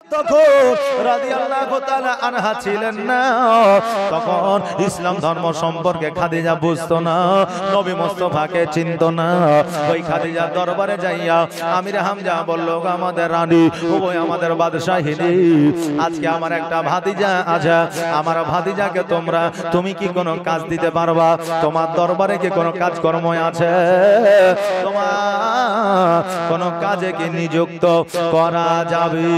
তখন রাদিয়াল্লাহু তাআলা আনহা ছিলেন না, তখন ইসলাম ধর্ম সম্পর্কে খাদিজা বুঝতো না, নবী মুস্তাফাকে চিনতো না। ওই খাদিজার দরবারে যাইয়া আমির হামজা বলল, আমাদের রানী, ওই আমাদের বাদশাহিনী, আজকে আমার একটা ভাতিজা আছে, আমার ভাতিজাকে তুমি কি কোনো কাজ দিতে পারবা? তোমার দরবারে কি কোনো কাজকর্ম আছে? তোমার কোনো কাজে কি নিযুক্ত করা যাবে?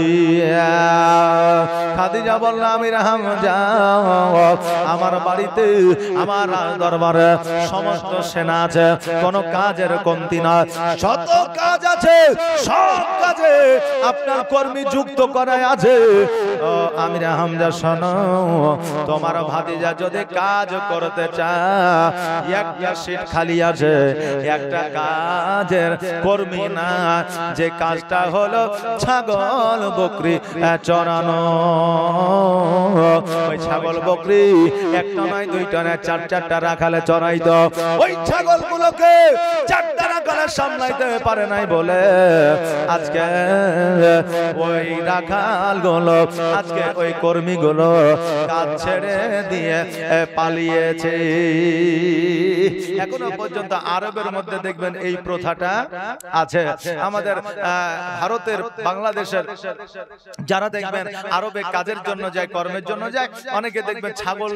খাদিজা বলল, আমির হামজা, আমার বাড়িতে আমার দরবারে সমস্ত সেনা আছে, কোনো কাজের কমতি না, শত কাজ আছে, সব কাজে আপনার কর্মী যুক্ত করাই আছে। আমির হামজা শোনো, তোমার ভাতিজা যদি কাজ করতে চায়, একটা সিট খালি আছে, একটা কাজের কর্মী না, যে কাজটা হলো ছাগল বকরি চড়ানো। ওই ছাগল বকরি একটা নয়, দুইটা নয়, চারটা রাখালে চড়াইতো। ওই ছাগল গুলোকে চারটা রাখালে সামলাইতে পারে নাই বলে আজকে ওই রাখাল গুলো, আজকে ওই কর্মী গুলো কাজ ছেড়ে দিয়ে পালিয়েছে। এখনো পর্যন্ত আরবের মধ্যে দেখবেন এই প্রথাটা আছে। আমাদের ভারতের, বাংলাদেশের যারা দেখবেন আরবে কাজের জন্য যায়, কর্মের জন্য যায়, অনেকে দেখবেন ছাগল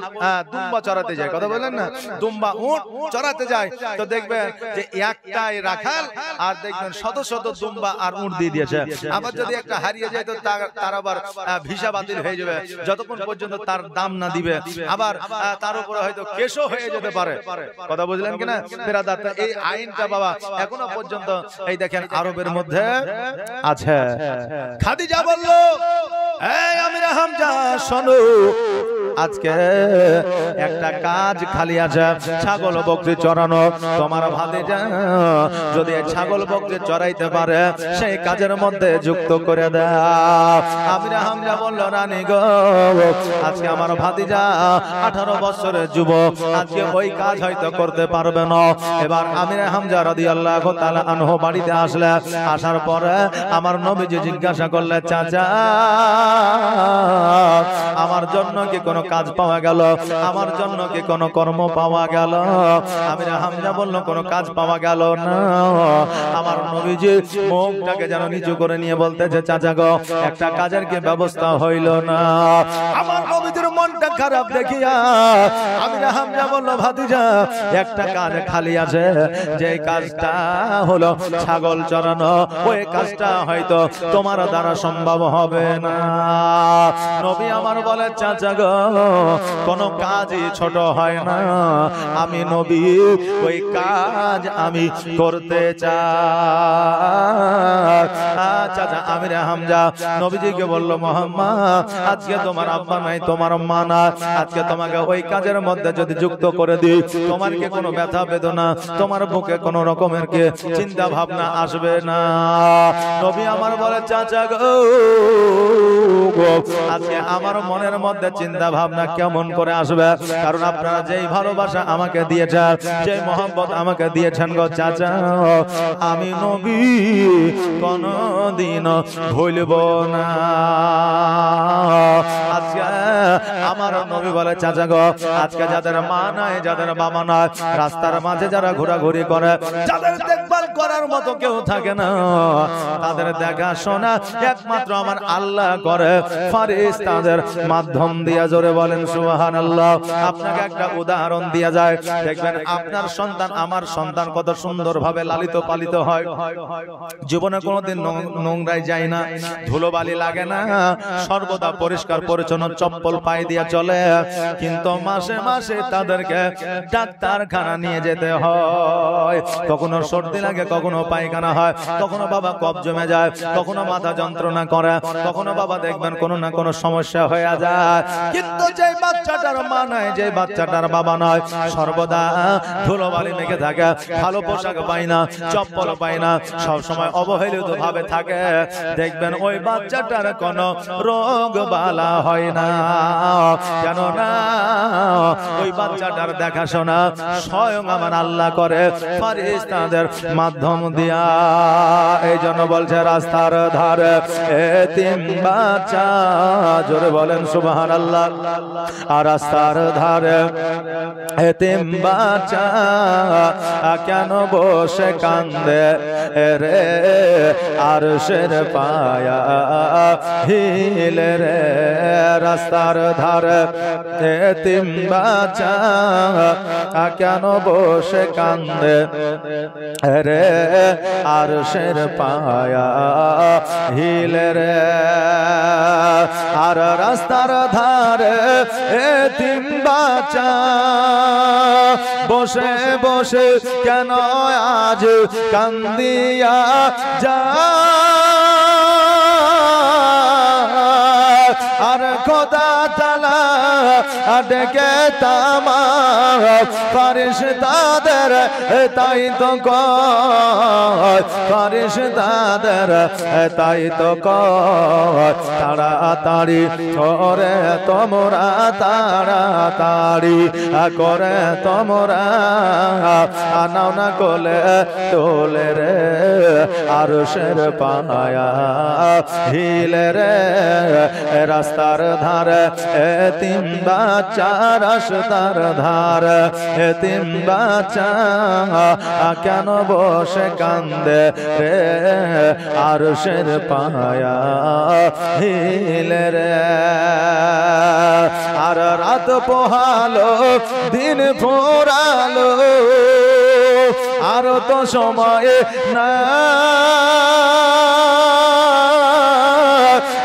দুম্বা চড়াতে যায়, কথা বলেন না, দুম্বা উট চড়াতে যায়, তো দেখবেন যে একটাই রাখাল আর দেখবেন শত শত দুম্বা আর উট দিয়ে দিয়েছে। আবার যদি একটা হারিয়ে যায় তো তার আবার ভিসা বাতিল হয়ে যাবে, যতক্ষণ পর্যন্ত তার দাম না দিবে। আবার তার উপরে হয়তো কেসও হয়ে যেতে পারে, কথা বুঝলেন কিনা বেরাদার? এই আইনটা বাবা এখনো পর্যন্ত এই দেখেন আরবের মধ্যে আছে। খাদিজা বলল, এই আমির হামজা শোনো, আজকে একটা কাজ খালি আছে, ছাগল বকরি চড়ানো। তোমার ভাতিজা যদি ছাগল বকরি চড়াইতে পারে, সেই কাজের মধ্যে যুক্ত করে দাও। আমির হামজা বলল, রানী গো, আজকে আমার ভাতিজা 18 বছরের যুবক, আজকে ওই কাজ হয়তো করতে পারবে না। এবার আমির হামজা রাদিয়াল্লাহু তাআলা আনহু বাড়িতে আসলে, আসার পরে আমার নবীজি জিজ্ঞাসা করলে, চাচা আমার জন্য কি কোনো কাজ পাওয়া গেল? আমার জন্য কি কোনো কর্ম পাওয়া গেল? আমির হামজা বলল, কোনো কাজ পাওয়া গেল না। আমার নবীজি মুখটাকে যেন নিচু করে নিয়ে বলতেছে, চাচা গো, একটা কাজের কি ব্যবস্থা হইল না? আমার নবীজির মনটা খারাপ দেখিয়া আমির হামজা বলল, ভাতিজা একটা কাজ খালি আছে, যে কাজটা হলো ছাগল চড়ানো, ওই কাজটা হয়তো তোমার দ্বারা সম্ভব হবে না। নবী আমার বলে, চাচা গো, কোনো কাজই ছোট হয় না, আমি নবী ওই কাজ আমি করতে চাই। চাচা আমির হামজা নবীজিকে বলল, মোহাম্মদ, আজকে তোমার আব্বা নাই, তোমার মা না, আজকে তোমাকে ওই কাজের মধ্যে যদি যুক্ত করে দিই, তোমার কি কোনো ব্যথা বেদনা, তোমার বুকে কোনো রকমের কি চিন্তা ভাবনা আসবে না? নবী আমার বলে, চাচা গো, আজকে আমার মনের মধ্যে চিন্তা ভাবনা কেমন করে আসবে? কারণ আপনারা যেই ভালোবাসা আমাকে দিয়েছেন, যে মোহাম্মত আমাকে দিয়েছেন গো চাচা, আমি নবী কোনদিন ভুলব না। আজকে আমার নবী বলে, চাচা গো, আজকে যাদের মা নাই, যাদের বাবা নাই, রাস্তার মাঝে যারা ঘোরাঘুরি করে, যাদের দেখভাল করার মতো কেউ থাকে না, তাদের দেখাশোনা একমাত্র আমার আল্লাহ করে ফেরেশতাদের মাধ্যম দিয়ে। জোরে বলেন সুবহানাল্লাহ। আপনাকে একটা উদাহরণ দিয়া যায়, দেখবেন আপনার সন্তান, আমার সন্তান কত সুন্দরভাবে লালিত পালিত হয়, জীবনে কোনোদিন নোংরায় যায় না, ধুলোবালি লাগে না, সর্বদা পরিষ্কার পরিচ্ছন্ন চপ্পল পায়ে দিয়ে চলে। কিন্তু মাসে মাসে তাদেরকে ডাক্তারখানা নিয়ে যেতে হয়, কখনো সর্দি লাগে, কখনো পায়খানা হয়, কখনো বাবা কফ জমে যায়, কখনো মাথা যন্ত্রণা করে, কখনো বাবা দেখবেন কোনো না কোনো সমস্যা হয়ে যায়। কিন্তু যে বাচ্চাটার মা নাই, যে বাচ্চাটার বাবা নয়, সর্বদা ধুলোবালি মেখে থাকে, ভালো পোশাক পায় না, চপ্পল পায় না, সবসময় অবহেলিত ভাবে থাকে, দেখবেন ওই বাচ্চাটার কোনো রোগ বালা হয় না। কেননা ওই বাচ্চাটার দেখাশোনা স্বয়ং আমার আল্লাহ করে ফেরেশতাদের মাধ্যম মাধ্যম দিয়া। এই জন্য বলছে রাস্তার ধারে এতিম বাচ্চা, জোরে বলেন সুবহানাল্লাহ। আর রাস্তার ধারে এতিম বাচ্চা কেন বসে কান্দে রে, আরশের পায়া হিলে রে। রাস্তার ধারে এতিম বাচ্চা কেন বসে কান্দে রে, আরশের পায়া হিলে রে। আর রাস্তার ধারে এতিম বাচ্চা বসে বসে কেন আজ কান্দিয়া যা। আর খোদা তাআলা ডেকে তামাম ফেরেশতাদের তাই তো কয়, ফেরেশতাদের তাই তো কয় তাড়াতাড়ি করে তোমরা, তাড়াতাড়ি করে তোমরা আনাও না কোলে তোলে রে, আরশের পায়া হিলে রে। রাস্তার ধারে এতিম বাচ্চা, রাস্তার ধারে এতিম বাচ্চা কেন বসে কান্দে রে, আরশের পায়া হিলে রে। আর রাত পোহালো দিন ফুরালো, আর তো সময় না,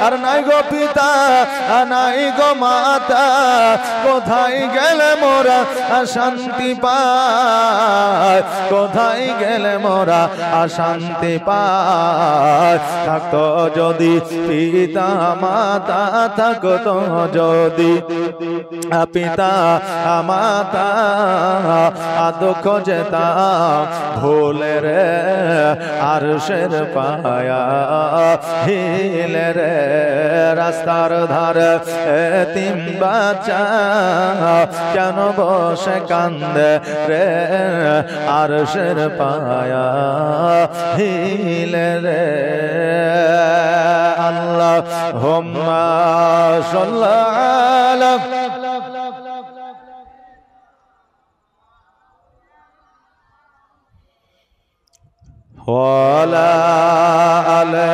আর নাই গো পিতা নাই গো মাতা, কোথায় গেলে মোরা শান্তি পায়, কোথায় গেলে মোরা শান্তি পায়। থাকতো যদি পিতা মাতা, থাকতো যদি পিতা মাতা, দুঃখ যেতাম ভুলে রে, আরশের পায়া হিলে রে। রাস্তার ধারে এতিম বাচ্চা কেন বসে কান্দে রে, আরশের পায়া হিলে রে। আল্লাহুম্মা সাল্লি আলা ওয়ালা আলা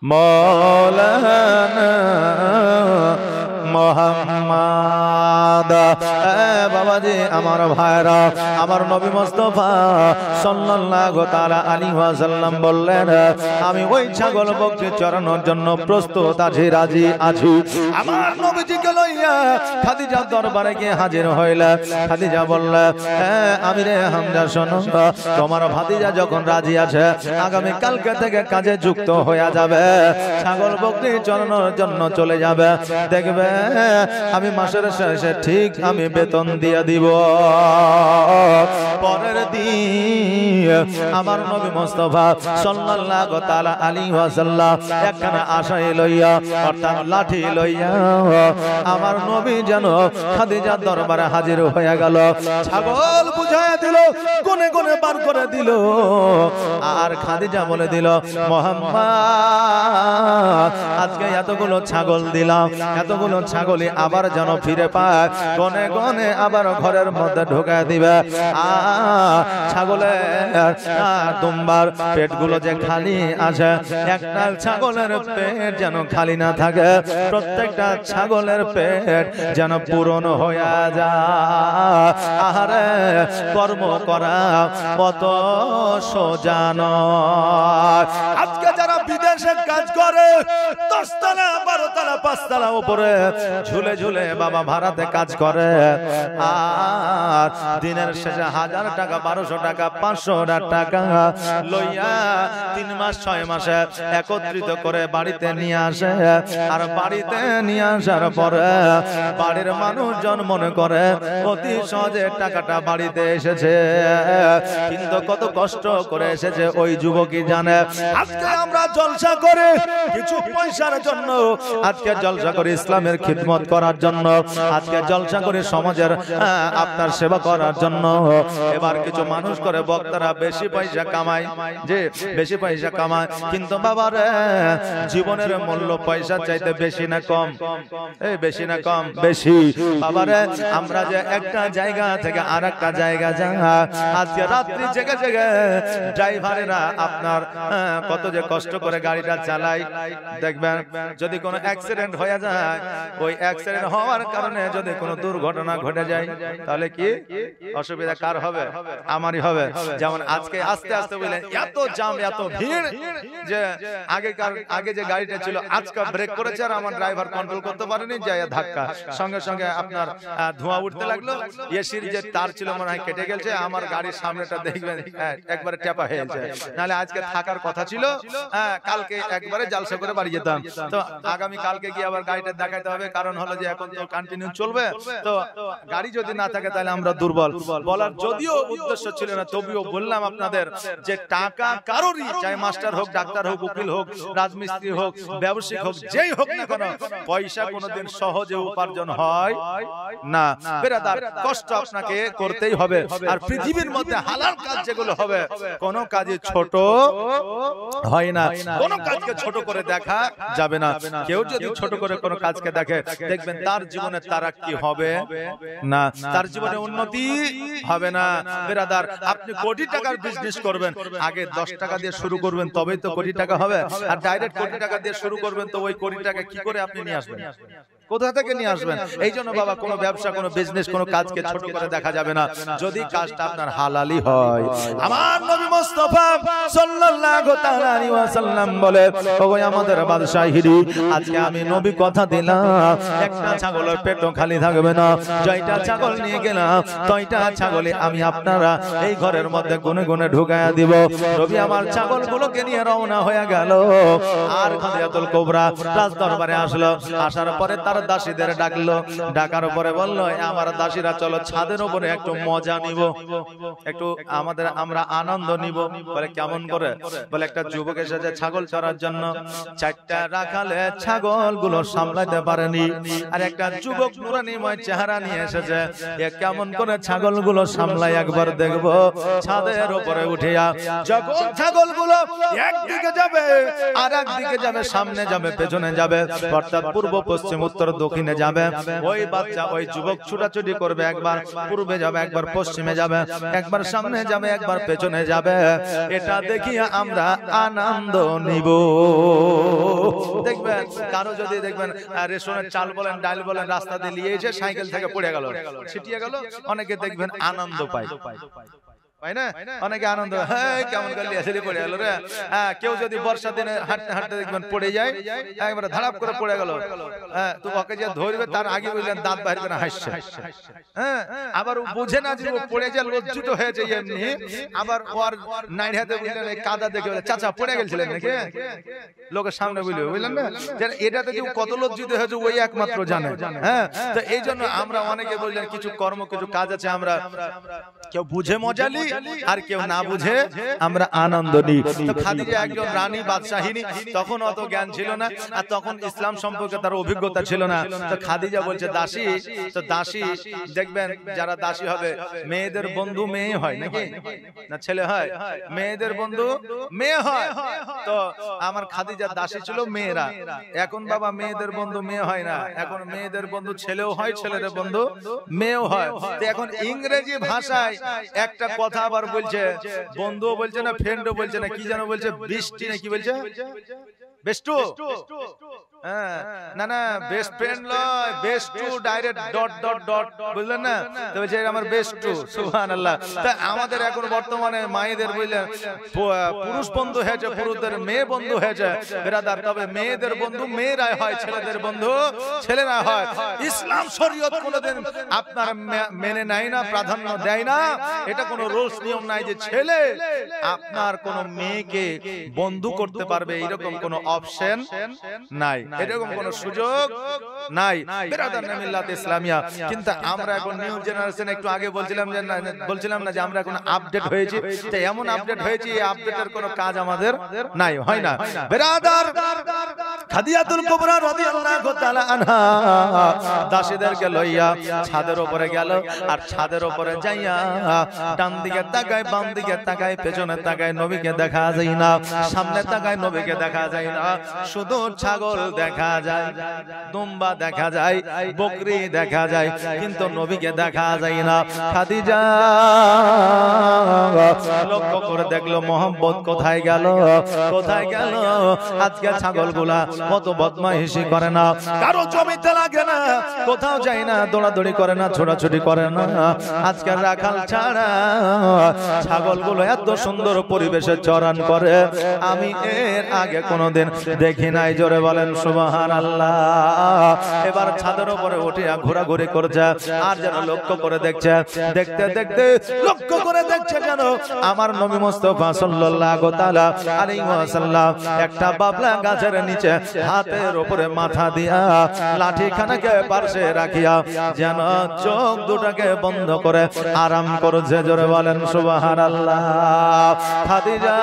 মৌলানা মুহাম্মদ। বাবাজি আমার ভাইরা, আমার নবী মুস্তাফা সাল্লাল্লাহু তাআলা আলাইহি ওয়াসাল্লাম বললেন, আমি ওই ছাগল বকরি চড়ানোর জন্য প্রস্তুত আছি, রাজি আছি। আমার নবীজিকে লইয়া খাদিজার দরবারে গিয়ে হাজির হইলা। খাদিজা বললে, আমি রে হামজা শোনো, তোমার ভাতিজা যখন রাজি আছে আগামী কালকে থেকে কাজে যুক্ত হয়ে যাবে, ছাগল বকরি চড়ানোর জন্য চলে যাবে। দেখবে আমি মাসের শেষে ঠিক আমি বেতন দিয়ে দিব। পরের দিন আমার নবী মুস্তাফা সাল্লাল্লাহু তাআলা আলাইহি ওয়াসাল্লাম একখানা আশায় লইয়া, অর্থাৎ লাঠি লইয়া আমার নবী যেন খাদিজার দরবারে হাজির হয়ে গেল। ছাগল বুঝায় দিল, কোনে কোনে বার করে দিল। আর খাদিজা বলে দিল, মুহাম্মদ আজকে এতগুলো ছাগল দিলাম, এতগুলো ছাগলই আবার যেন ফিরে পায়, গনে গনে আবার ঘরের মধ্যে ঢোকা দিবে। ছাগলের দুম্বার পেটগুলো যে খালি আছে, একটা ছাগলের পেট যেন খালি না থাকে, প্রত্যেকটা ছাগলের পেট যেন পূরণ হয়ে যায়। আহারে কর্ম করা কত সোজা নয়। আজকে যারা বিদেশে কাজ করে 10 তলা 12 তলা 5 তলা উপরে ঝুলে ঝুলে বাবা ভাড়াতে কাজ করে, আর দিনের শেষে 1000 টাকা 1200 টাকা 500 টাকা লইয়া 3 মাস 6 মাসে একত্রিত করে বাড়িতে নিয়ে আসে। আর বাড়িতে নিয়ে আসার পরে বাড়ির মানুষজন মনে করে অতি সহজে টাকাটা বাড়িতে এসেছে, কিন্তু কত কষ্ট করে এসেছে ওই যুবকই জানে। আজকে আমরা জলসা জলসা করে কিছু পয়সার জন্য, আজকে জলসা করে ইসলামের খিদমত করার জন্য, আজকে জলসা করে সমাজের আপনার সেবা করার জন্য। এবার কিছু মানুষ করে বক্তারা বেশি পয়সা কামায়, যে বেশি পয়সা কামায়, কিন্তু বাবারে জীবনের মূল্য পয়সা চাইতে বেশি না কম? এই বেশি না কম? বেশি। বাবারে আমরা যে একটা জায়গা থেকে আর একটা জায়গা যাই, আজকে রাত্রি জেগে জেগে ড্রাইভারেরা আপনার কত যে কষ্ট করে গাড়িটা চালায়। দেখবেন যদি কোনো অ্যাক্সিডেন্ট হয়ে যায়, ওই অ্যাক্সিডেন্ট হওয়ার কারণে যদি কোনো দুর্ঘটনা ঘটে যায়, তাহলে কি অসুবিধা কার হবে? আমারই হবে। যেমন আজকে আস্তে আস্তে বললেন এত জাম এত ভিড়, যে আগে যে গাড়িটা ছিল আজকে ব্রেক করেছে আর আমার ড্রাইভার কন্ট্রোল করতে পারেনি, যায় ধাক্কা, সঙ্গে সঙ্গে আপনার ধোঁয়া উঠতে লাগলো, এসির যে তার ছিল মনে হয় কেটে গেছে, আমার গাড়ির সামনেটা দেখবেন একবারে টেপা হয়েছে। নাহলে আজকে থাকার কথা ছিল, কালকে একবারে জালসা করে বাড়ি যেতাম। তো আগামী কালকে গিয়ে আবার গাড়িটা দেখাতে হবে, কারণ হলো যে এখন তো কন্টিনিউ চলবে, তো গাড়ি যদি না থাকে তাহলে আমরা দুর্বল। বলার যদিও উদ্দেশ্য ছিল না, তবুও বললাম আপনাদের যে টাকা কারোরই, চাই মাস্টার হোক, ডাক্তার হোক, উকিল হোক, রাজমিস্ত্রি হোক, ব্যবসায়িক হোক, যেই হোক না কেন, পয়সা কোনোদিন সহজে উপার্জন হয় না। বেরাদার, কষ্ট আপনাকে করতেই হবে। আর পৃথিবীর মধ্যে হালাল কাজ যেগুলো হবে, কোনো কাজে ছোট হয় না, কোনো কাজকে ছোট করে দেখা যাবে না। কেউ যদি ছোট করে কোনো কাজকে দেখে, দেখবেন তার জীবনে তারাক্কি হবে না, তার জীবনে উন্নতি হবে না। বেরাদার, আপনি কোটি টাকার বিজনেস করবেন, আগে 10 টাকা দিয়ে শুরু করবেন, তবেই তো কোটি টাকা হবে। আর ডাইরেক্ট কোটি টাকা দিয়ে শুরু করবেন, তো ওই কোটি টাকা কি করে আপনি নিয়ে আসবেন? কোথা থেকে নিয়ে আসবেন? এই জন্য বাবা, কোনো ব্যবসা, কোনো বিজনেস, কোনো কাজকে ছোট করে দেখা যাবে না, যদি কাজটা আপনার হালালি হয়। আমার নবী মুস্তাফা সাল্লাল্লাহু তাআলা আলাইহি ওয়াসাল্লাম বলে, ওগো আমাদের বাদশাহিরি, আজকে আমি নবী কথা দিলাম, একটা ছাগলের পেটও খালি থাকবে না, জয়টা ছাগল নিয়ে গেলাম, তয়টা ছাগলে আমি আপনারা এই ঘরের মধ্যে গুনে গুনে ঢুকায়া দিব। নবী আমার ছাগলগুলোকে নিয়ে রওনা হয়ে গেল, আর খাদিজাতুল কুবরা রাজ দরবারে আসলো। আসার পরে তার দাসীদের ডাকলো, ডাকার পরে বললো, আমার দাসীরা চলো ছাদের উপরে একটু মজা নিব, একটু আমরা আনন্দ নিব। বলে কেমন করে? বলে একটা যুবক এসেছে ছাগল চড়ার জন্য, 4টা রাখালে ছাগল গুলো সামলাতে পারেনি, আর একটা যুবক নুরানিময় চেহারা নিয়ে এসেছে, এ কেমন করে ছাগল গুলো সামলায় একবার দেখবো। ছাদের উপরে উঠিয়া যখন ছাগল গুলো একদিকে যাবে আর একদিকে যাবে, সামনে যাবে, পেছনে যাবে, অর্থাৎ পূর্ব পশ্চিম উত্তর দক্ষিণে যাবে, ওই বাচ্চা ওই যুবক ছুটাছুটি করবে, একবার পূর্বে যাবে, একবার পশ্চিমে যাবে, একবার সামনে যাবে, একবার পেছনে যাবে। এটা দেখিয়ে আমরা আনন্দ নিব। দেখবেন কারো যদি দেখবেন রেশনের চাল বলেন, ডাল বলেন, রাস্তা দিয়ে নিয়ে এসে সাইকেল থেকে পড়ে গেল, ছিটিয়ে গেল, অনেকে দেখবেন আনন্দ পায়, পাই না? অনেকে আনন্দ, হ্যাঁ কেমন করে লিয়াছিলি পড়ে গেল রে। হ্যাঁ, কেউ যদি বর্ষা দিনে হাঁটতে হাঁটতে দেখবেন পড়ে যায়, একবারে ধারাপ করে পড়ে গেল, হ্যাঁ, তো ওকে যে ধরবে তার আগে বললেন দাঁত বাইরে করে হাসছে। হ্যাঁ, আবার বুঝে না যে ও পড়ে যায়, লজ্জিত হয়েছে এমনি, আবার ওর নাইড় হাতে বললেন এই কাদা দেখে বলে, চাচা পড়ে গেছিলেন নাকি? লোকের সামনে বলবে, বুঝলেন না? এটাতে যে কত লজ্জিত হয়েছে ওই একমাত্র জানে। হ্যাঁ, তো এই জন্য আমরা অনেকে বললেন কিছু কর্ম, কিছু কাজ আছে, আমরা কেউ বুঝে মজা লি, আর কেউ না বুঝে আমরা আনন্দ নিই। তো খাদিজা একজন রানী, বাদশাহিনী, তখন অত জ্ঞান ছিল না, আর তখন ইসলাম সম্পর্কে তার অভিজ্ঞতা ছিল না। তো খাদিজা বলছে দাসী, তো দাসী দেখবেন যারা দাসী হবে, মেয়েদের বন্ধু মেয়ে হয় নাকি না ছেলে হয়? মেয়েদের বন্ধু মেয়ে হয়। তো আমার খাদিজার দাসী ছিল মেয়েরা। এখন বাবা মেয়েদের বন্ধু মেয়ে হয় না, এখন মেয়েদের বন্ধু ছেলেও হয়, ছেলেদের বন্ধু মেয়েও হয়। তো এখন ইংরেজি ভাষায় একটা কথা আবার বলছে, বন্ধুও বলছে না, ফ্রেন্ডও বলছে না, কি যেন বলছে, বৃষ্টি না কি বলছে, বেস্টু। হ্যাঁ, না না, বেস্ট ফ্রেন্ড লয়, বেস্টু, ডাইরেক্ট ডট ডট ডট, বুঝলেন না? তো বলছে আমার বেস্টু, সুবহানাল্লাহ। তা আমাদের এখন বর্তমানে মায়েদের বললেন পুরুষ বন্ধু হয়েছে, পুরুষদের মেয়ে বন্ধু হয়েছে। বেরাদার, তবে মেয়েদের বন্ধু মেয়েরাই হয়, ছেলেদের বন্ধু ছেলেরা হয়। ইসলাম শরীয়ত কোনোদিন আপনার মেনে নেয় না, প্রাধান্য দেয় না। এটা কোনো রুলস নিয়ম নাই যে ছেলে আপনার কোন মেয়েকে বন্ধু করতে পারবে, এরকম কোন অপশন নাই। এরকম কোনো সুযোগ নাই বেরাদার মিল্লাত ইসলামিয়া। কিন্তু আমরা এখন নিউ জেনারেশন, একটু আগে বলছিলাম না যে আমরা এখন আপডেট হয়েছি, তো এমন আপডেট হয়েছি, এই আপডেটের কোনো কাজ আমাদের নাই, হয় না বেরাদার। খাদিজাতুল কুবরা রাদিয়াল্লাহু তাআলা আনহা দাসীদেরকে লইয়া ছাদের উপরে গেল, আর ছাদের উপরে যাইয়া ডান দিকে তাকায়, বাম দিকে তাকায়, পেছনে তাকায়, নবীকে দেখা যায় না, সামনে তাকায়, নবীকে দেখা যায় না, শুধু ছাগল দেখা যায়, দুম্বা দেখা যায়, বকরি দেখা যায়, কিন্তু নবীকে দেখা যায় না। খাদিজা লক্ষ্য করে দেখলো মোহাম্মদ কোথায় গেল, কোথায় গেল। আজকে ছাগলগুলা কত বদমাইশি করে না, কারো জমিতে লাগে না, কোথাও যায় না, দৌড়াদৌড়ি করে না, ছোটাছুটি করে না। আজকে রাখাল ছাড়া ছাগলগুলো এত সুন্দর পরিবেশে চরান করে আমি এর আগে কোনোদিন দেখি নাই। জোরে বলেন সুবহানাল্লাহ। এবার ছাদের উপরে উঠিয়া ঘোরাঘুরি করছে, আর যেন লক্ষ্য করে দেখছে, দেখতে দেখতে লক্ষ্য করে দেখছে যেন আমার নবী মুস্তাফা সাল্লাল্লাহু তাআলা আলাইহি ওয়াসাল্লাম একটা বাবলা গাছের নিচে হাতের উপরে মাথা দিয়া লাঠিখানাকে পাশে রাখিয়া যেন চোখ দুটাকে বন্ধ করে আরাম করছে। জোরে বলেন সুবহানাল্লাহ। খাদিজা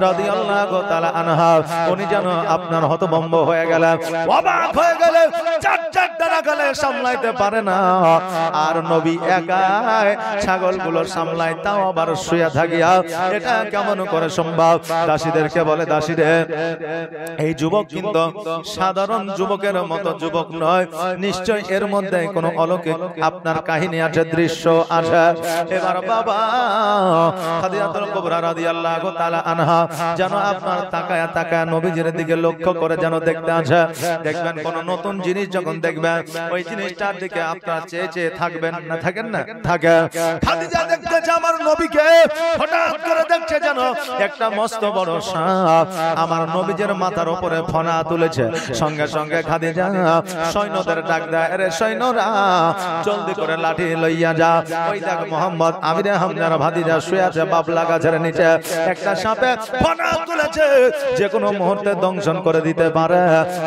রাদিয়াল্লাহু তাআলা আনহা উনি যেন আপনার হতভম্ব হয়ে গেলেন, অবাক হয়ে গেলেন, চারটা রাখালে সামলাইতে পারে না, আর নবী একাই ছাগলগুলো সামলায়, তাও আবার শুয়ে থাকিয়া, এটা কেমন করে সম্ভব? দাসীদেরকে বলে, দাসীরে এই যুবক কিন্তু সাধারণ যুবকের মতো যুবক নয়, নিশ্চয় এর মধ্যে কোনো অলৌকিক আপনার কাহিনী আছে, দৃশ্য আছে। এবার বাবা খাদিজাতুল কুবরা রাদিয়াল্লাহু তাআলা আনহা যেন আপনার তাকায় তাকায় নবীজির দিকে লক্ষ্য করে যেন দেখতে আছে। দেখবেন কোন নতুন জিনিস যখন দেখবেন, ওই জিনিসটার দিকে আপনার চেয়ে চেয়ে থাকবেন না, থাকেন না? থাকে। খাদিজা দেখতেছে আমার নবীকে, হঠাৎ করে দেখছে যেন একটা মস্ত বড় সাপ আমার নবীজির মাথার উপরে ফনা তুলেছে। সঙ্গে সঙ্গে খাদিজা সৈন্যদের ডাক দেয়, আরে সৈন্যরা জলদি করে লাঠি লইয়া যা, ওই দেখ মোহাম্মদ আমিরে হামজার ভাতিজা শুয়ে আছে বাবলা গাছের নিচে, একটা সাপে ফনা তুলেছে, যে কোনো মুহূর্তে দংশন করে দিতে পারে,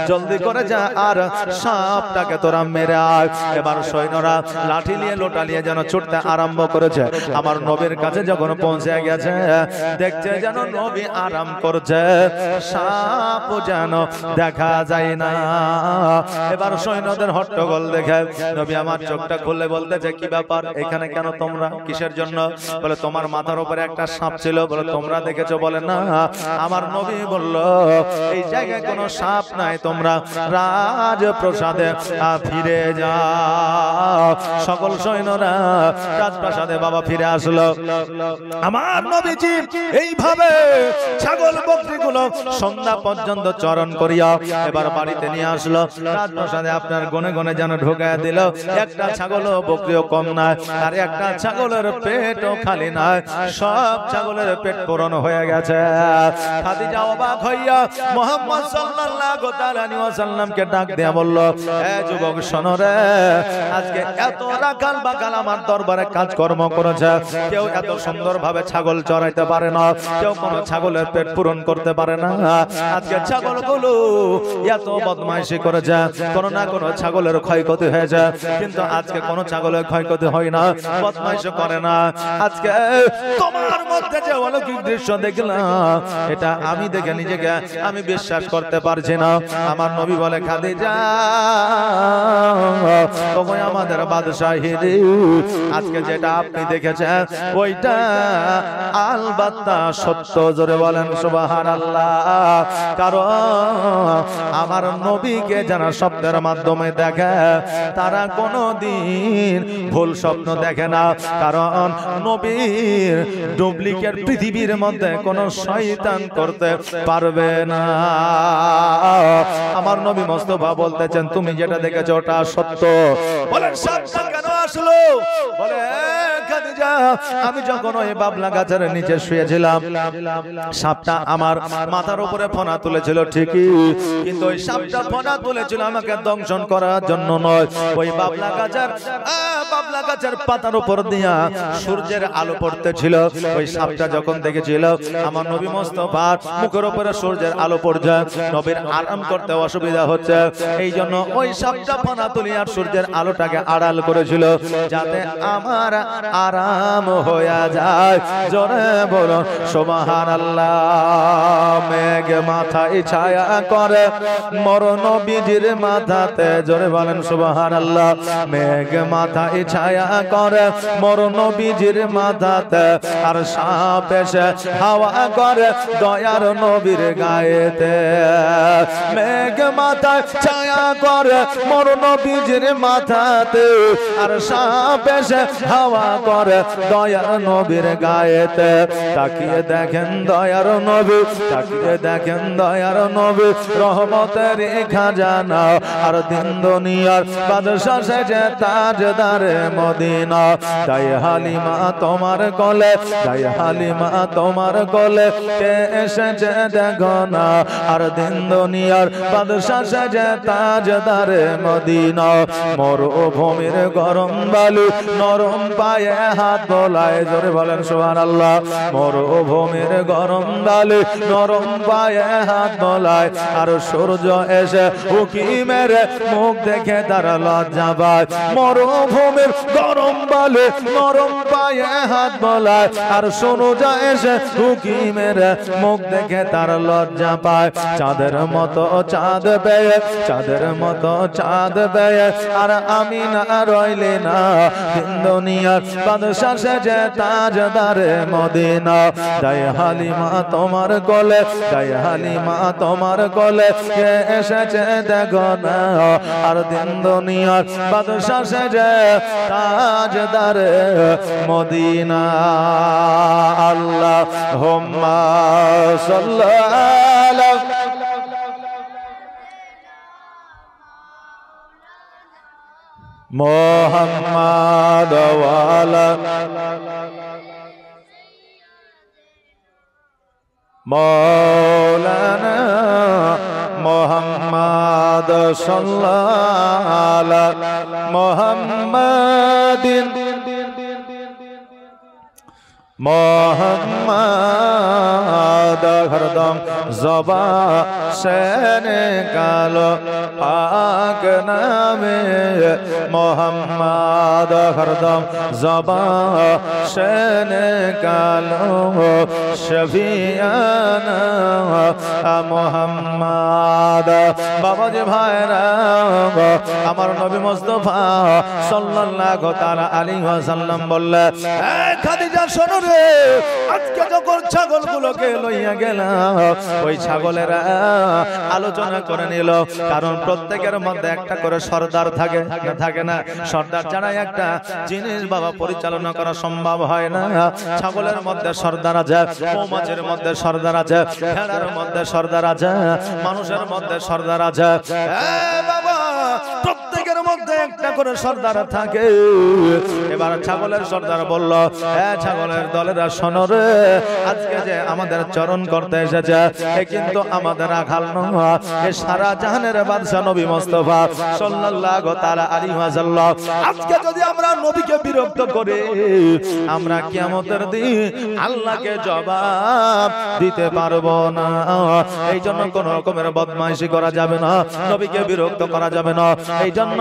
জলদি করে যা আর সাপটাকে তোরা মেরে আয়। এবার সৈন্যরা লাঠি নিয়ে লোটা নিয়ে যেন ছুটতে আরম্ভ করেছে। আমার নবীর কাছে যখন পৌঁছে গেছে, দেখছে যেন নবী আরাম করছে, সাপ যেন দেখা যায় না। এবার সৈন্যদের হট্টগোল দেখে নবী আমার চোখটা খুললে বলতেছে, কি ব্যাপার, এখানে কেন তোমরা, কিসের জন্য? বলে তোমার মাথার উপরে একটা সাপ ছিল। বলে তোমরা দেখেছো? বলে না। আমার নবী বলল, এই জায়গায় কোনো সাপ নাই, তোমরা রাজপ্রাসাদে ফিরে যাও। সকল সৈন্যরা রাজপ্রাসাদে বাবা ফিরে আসলো। আমার নবীজি এইভাবে ছাগল বকরিগুলো সন্ধ্যা পর্যন্ত চরণ করিয়া এবার বাড়িতে নিয়ে আসলো। রাজপ্রাসাদে আপনার গনে গনে যেন ঢোকায় দিল, একটা ছাগল বকরিও কম নয়, আর একটা ছাগলের পেটও খালি নয়, সব ছাগলের পেট পূরণ হয়ে গেছে। খাদিজা অবাক হইয়া মুহাম্মদ সাল্লাল্লাহু তাআলা আলাইহি ওয়াসাল্লামকে ডাক দেয়া বলল, এ যুবক শোনো রে, আজকে এত রাখাল বাকাল আমার দরবারে কাজকর্ম করেছে, কেউ এত সুন্দরভাবে ছাগল চড়াইতে পারে না, কেউ কোনো ছাগলের পেট পূরণ করতে পারে না। আজকে ছাগলগুলো এত বদমাইশি করেছে, কোনো না কোনো ছাগলের ক্ষয়ক্ষতি হয়েছে, কিন্তু আজকে কোনো ছাগলের ক্ষয়ক্ষতি হয় না, বদমাইশি করে না। আজকে তোমার মধ্যে যে অলৌকিক দৃশ্য দেখলাম, এটা আমি দেখে নিজেকে আমি বিশ্বাস করতে পারছি না। আমার নবী বলে, খাদিজা ওই আমাদের বাদশাহী, আজকে যেটা আপনি দেখেছেন ওইটা আলবাত্তা সত্য। জোরে বলেন সুবহানাল্লাহ। কারণ আমার নবীকে যারা স্বপ্নের মাধ্যমে দেখে, তারা কোনোদিন ভুল স্বপ্ন দেখে না, কারণ নবীর ডুপ্লিকেট পৃথিবীর মধ্যে কোনো শয়তান করতে পারবে না। আমার নবী মুস্তাফা বলতেছেন, তুমি যেটা দেখেছো ওটা সত্য। বলেন সাবধান কেন আসলো? বলে খাদিজা আমি যখন ওই বাবলা গাছের নিচে শুয়েছিলাম সাপটা আমার মাথার উপরে ফনা তুলেছিল ঠিকই, কিন্তু ওই সাপটা ফনা তুলেছিল আমাকে দংশন করার জন্য নয়। ওই বাবলা গাছের পাতার উপর দিয়া সূর্যের আলো পড়তেছিল। ওই সাপটা যখন দেখেছিল আমার নবী মুস্তাফার মুখের উপরে সূর্যের আলো পড়ছে, নবীর আরাম করতে অসুবিধা হচ্ছে, এই জন্য ওই সাপটা ফনা তুলে আর সূর্যের আলোটাকে আড়াল করেছিল যাতে আমার আরাম হয়ে যায়। জোরে বলো সুবহানাল্লাহ। মেঘ মাথায় ছায়া করে মোর নবীজির মাথাতে, জোরে বলেন সুবহানাল্লাহ। মেঘ মাথায় ছায়া করে মোর নবীজির মাথাতে, আর সাপ এসে হাওয়া করে দয়ার নবীর গায়েতে। মেঘ মাথায় ছায়া করে মোর নবীজির মাথাতে, আর সাপ এসে হাওয়া করে দয়ার নবীর গায়েতে। তাকিয়ে দেখেন দয়ার নবী, তাকিয়ে দেখেন দয়ার নবী রহমতের খাজানা, আর দিন দুনিয়ার বাদশা সেজে তাজদারে মদিনা। তাই হালিমা তোমার কোলে, তাই হালিমা তোমার কোলে কে এসেছে দেখো না, আর দিন দুনিয়ার বাদশা সেজে তাজদারে মদিনা। মরুভূমির গরম বালু নরম পায়ে হাত বোলায়, জোরে বলেন সুবহানাল্লাহ। মরুভূমির গরম বালু নরম পায়ে হাত বোলায়, আর সূর্য এসে উকি মেরে মুখ দেখে তার লজ্জা পায়। মরুভূমির গরম বালু নরম পায়ে হাত বোলায়, আর সূর্য এসে উকি মেরে মুখ দেখে তার লজ্জা পায়। চাঁদের মতো চাঁদ পেয়ে, চাঁদের মতো চাঁদ পেয়ে আর আমি না রইলে না, দিন দুনিয়ার বাদশা সেজে তাজদারে মদিনা। তাই হালিমা তোমার কোলে, তাই হালিমা তোমার কোলে কে এসেছে দেখো না, আর দিন দুনিয়ার বাদশা সেজে তাজদারে মদিনা। আল্লাহুম্মা সাল্লাল্লাহু মুহাম্মাদ ওয়ালা মাওলানা মুহাম্মাদ সাল্লাল্লাহু মুহাম্মাদিন মোহাম্মদ হরদম জবা সেনে কালো পাক নামে, মোহাম্মদ হরদম জবা সেনে কালো শফিয়ানা মোহাম্মদ। বাবাজি ভাইরা, আমার নবী মুস্তাফা সাল্লাল্লাহু তাআলা আলাইহি ওয়াসাল্লাম বললেন, খাদিজা শোনো রে, আজকে যখন ছাগলগুলোকে লইয়া গেলাম, ওই ছাগলেরা আলোচনা করে নিল, কারণ প্রত্যেকের মধ্যে একটা করে সর্দার থাকে, থাকে না? সর্দার ছাড়া একটা জিনিস বাবা পরিচালনা করা সম্ভব হয় না। ছাগলের মধ্যে সর্দার আছে, মৌমাছির মধ্যে সর্দার আছে, ভেড়ার মধ্যে সর্দার আছে, মানুষের মধ্যে সর্দার আছে। বাবা প্রত্যেকের মধ্যে একটা করে সর্দার থাকে। এবার ছাগলের সর্দার বলল, ছাগলের দলেরা শোনো রে, আজকে যে আমাদের চরণ করতে এসেছে এ কিন্তু আমাদের আঘাল নয়, এ সারা জাহানের বাদশা নবী মুস্তাফা সাল্লাল্লাহু তাআলা আলাইহি ওয়াসাল্লাম। আজকে যদি আমরা নবীকে বিরক্ত করি, আমরা কিয়ামতের দিন আল্লাহকে জবাব দিতে পারবো না। এই জন্য কোন রকমের বদমাইশি করা যাবে না, নবীকে বিরক্ত করা যাবে না। এই জন্য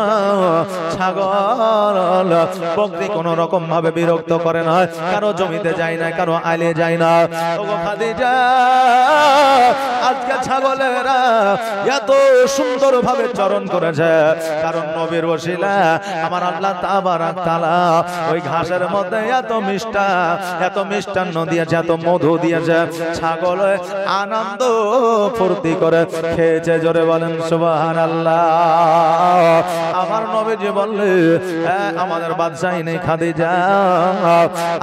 ছাগল বকরি কোন রকম ভাবে বিরক্ত করে না, কারো জমিতে যায় না, কারো আইলে যায় না। ওগো খাদিজা, আজকে ছাগলেরা এত সুন্দর ভাবে চরণ করেছে, কারণ নবীর ওসিলা আমার আল্লাহ তাবারাক তাআলা ওই ঘাসের মধ্যে এত মিষ্টান্ন দিয়েছে, এত মধু দিয়েছে, ছাগল আনন্দ ফুর্তি করে খেয়েছে। জোরে বলেন সুবহানাল্লাহ। আমার নবীজি বললে, আমাদের বাদশাহী নেই খাদিজা,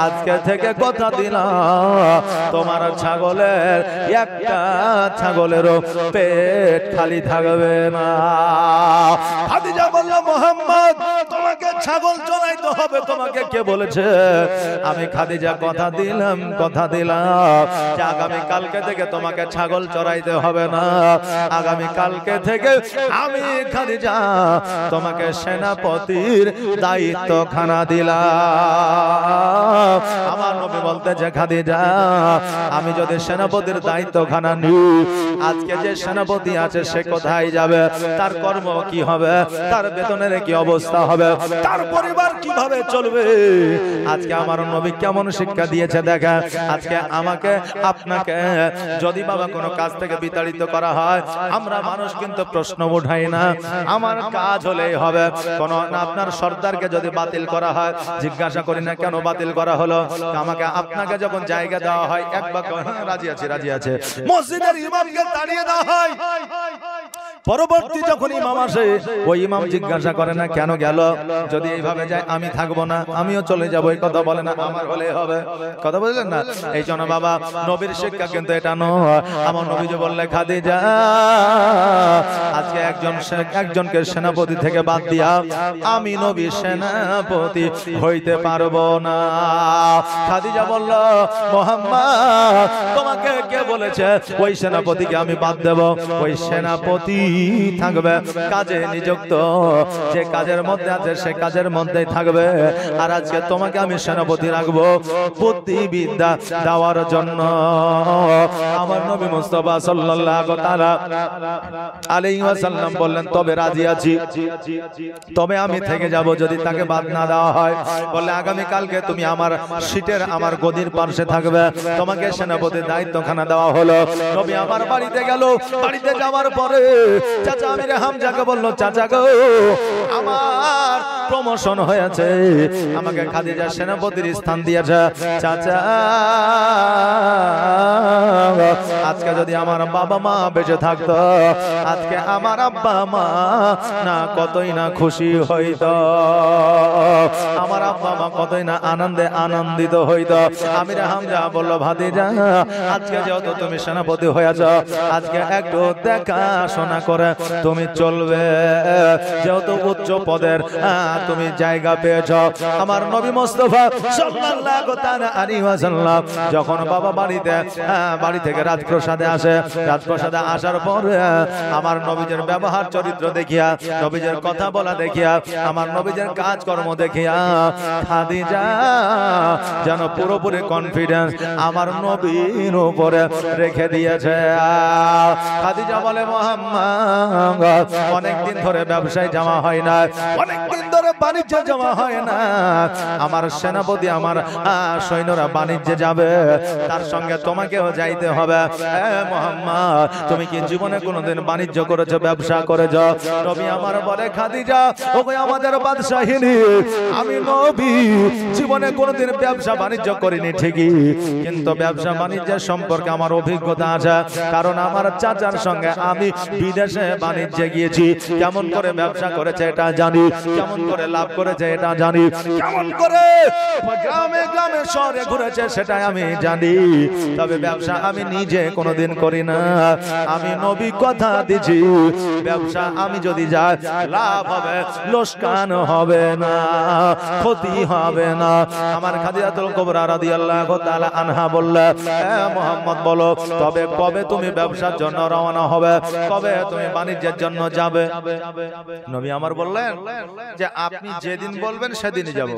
আজকে থেকে কথা দিলাম, তোমার ছাগলের একটা ছাগলেরও পেট খালি থাকবে না। খাদিজা বলল, মুহাম্মদ তোমাকে ছাগল চড়াইতে হবে, তোমাকে কে বলেছে? আমি খাদিজা কথা দিলাম যে আগামী কালকে থেকে তোমাকে ছাগল চড়াইতে হবে না, আগামী কালকে থেকে আমি খাদিজা তোমাকে সেনাপতির দায়িত্ব খানা দিলাম। আমার নবী বলতেছে, খাদিজা আমি যদি সেনাপতির দায়িত্ব খানা নিই, আজকে যে সেনাপতি আছে সে কোথায় যাবে, তার কর্ম কি হবে, তার বেতনের কি অবস্থা হবে, তার পরিবার কিভাবে চলবে? আজকে আমার নবী কেমন শিক্ষা দিয়েছে দেখেন। আজকে আমাকে আপনাকে যদি বাবা কোনো কাজ থেকে বিতাড়িত করা হয়, আমরা মানুষ কিন্তু প্রশ্ন উঠাই না, আমার কাজ হলেই হবে। কোন আপনার সর্দারকে যদি বাতিল করা হয়, জিজ্ঞাসা করি না কেন বাতিল করা হলো। আমাকে আপনাকে যখন জায়গা দেওয়া হয়, এক বাক্য রাজি আছে, মসজিদের ইমামকে তাড়িয়ে দেওয়া হয়, পরবর্তী যখন ইমাম আসে ওই ইমাম জিজ্ঞাসা করে না কেন গেল, যদি এইভাবে যায় আমি থাকবো না, আমিও চলে যাবো, এই কথা বলে না, আমার হলে হবে। কথা বললেন না? এই জন্য বাবা নবীর শিক্ষা কিন্তু এটা নয়। আমার নবী যে বললে, খাদিজা আজকে একজনকে সেনাপতি থেকে বাদ দিয়া আমি নবী সেনাপতি হইতে পারবো না। খাদিজা বলল, মুহাম্মদ তোমাকে কে বলেছে ওই সেনাপতিকে আমি বাদ দেব? ওই সেনাপতি থাকবে কাজে নিযুক্ত, যে কাজের মধ্যে আছে সে কাজের মধ্যেই থাকবে। আর আজকে তোমাকে আমি সেনাপতি রাখবো বুদ্ধিবিদ্যা দেওয়ার জন্য। আমার নবী মুস্তাফা সাল্লাল্লাহু তাআলা আলাইহি ওয়াসাল্লাম বললেন, তবে রাজি আছি, তবে আমি থেকে যাব যদি তাকে বাদ না দেওয়া হয়। বলে, আগামী কালকে তুমি আমার সিটের আমার গদির পাশে থাকবে, তোমাকে সেনাপতির দায়িত্বখানা দেওয়া হলো। নবী আমার বাড়িতে গেল, বাড়িতে যাওয়ার পরে চাচা আমির হামজাকে বলল, চাচা গো আমার প্রমোশন হয়েছে, আমাকে খাদিজা সেনাপতির স্থান দিয়েছে। চাচা আজকে যদি আমার বাবা মা বেঁচে থাকতো, আজকে আমার আব্বা মা না কতই না খুশি হইতো, আমার আব্বা মা কতই না আনন্দে আনন্দিত হইতো। আমির হামজা বলল, ভাতিজা আজকে যেহেতু তুমি সেনাপতি হয়েছ, আজকে একটু দেখাশোনা করে তুমি চলবে, যেহেতু উচ্চ পদের তুমি জায়গা পেয়েছ। আমার নবী মুস্তাফা সাল্লাল্লাহু তাআলা আলাইহি ওয়াসাল্লাম যখন বাবা বাড়ি থেকে রাজপ্রাসাদে আসে, রাজপ্রাসাদে আসার পর আমার নবীজের ব্যবহার চরিত্র দেখিয়া, নবীজের কথা বলা দেখিয়া, আমার নবীজের কাজকর্ম দেখিয়া খাদিজা যেন পুরোপুরি কনফিডেন্স আমার নবীর উপরে রেখে দিয়েছে। খাদিজা বলে, মুহাম্মদ অনেকদিন ধরে ব্যবসায় যাওয়া হয় না, অনেকদিন ধরে বাণিজ্যে যাওয়া হয় না, আমার সেনাপতি আমার সৈন্যরা বাণিজ্যে যাবে, তার সঙ্গে তোমাকেও যাইতে হবে। মুহাম্মদ তুমি কি জীবনে কোনোদিন বাণিজ্য করেছো, ব্যবসা করেছো? নবী আমার বলে, খাদিজা ওই আমাদের বাদশাহিনী, আমি নবী জীবনে কোনোদিন ব্যবসা বাণিজ্য করিনি ঠিকই, কিন্তু ব্যবসা বাণিজ্যের সম্পর্কে আমার অভিজ্ঞতা আছে, কারণ আমার চাচার সঙ্গে আমি বিদেশে বাণিজ্যে গিয়েছি, কেমন করে ব্যবসা করেছে এটা জানি, কেমন করে লাভ করেছে এটা জানি, কেমন করে গ্রামে গ্রামে শহরে ঘুরেছে সেটাই আমি জানি, তবে ব্যবসা আমি নিজে কোনোদিন করি না। আমি নবী কথা দিছি, ব্যবসা আমি যদি যাই লাভ হবে, লোকসান হবে না, ক্ষতি হবে না। আমার খাদিজাতুল কুবরা রাদিয়াল্লাহু তাআলা আনহা বললেন, মুহাম্মদ বলো তবে কবে তুমি ব্যবসার জন্য রওনা হবে, কবে তুমি বাণিজ্যের জন্য যাবে? নবী আমার বললেন যে আপনি যেদিন বলবেন সেদিনই যাব,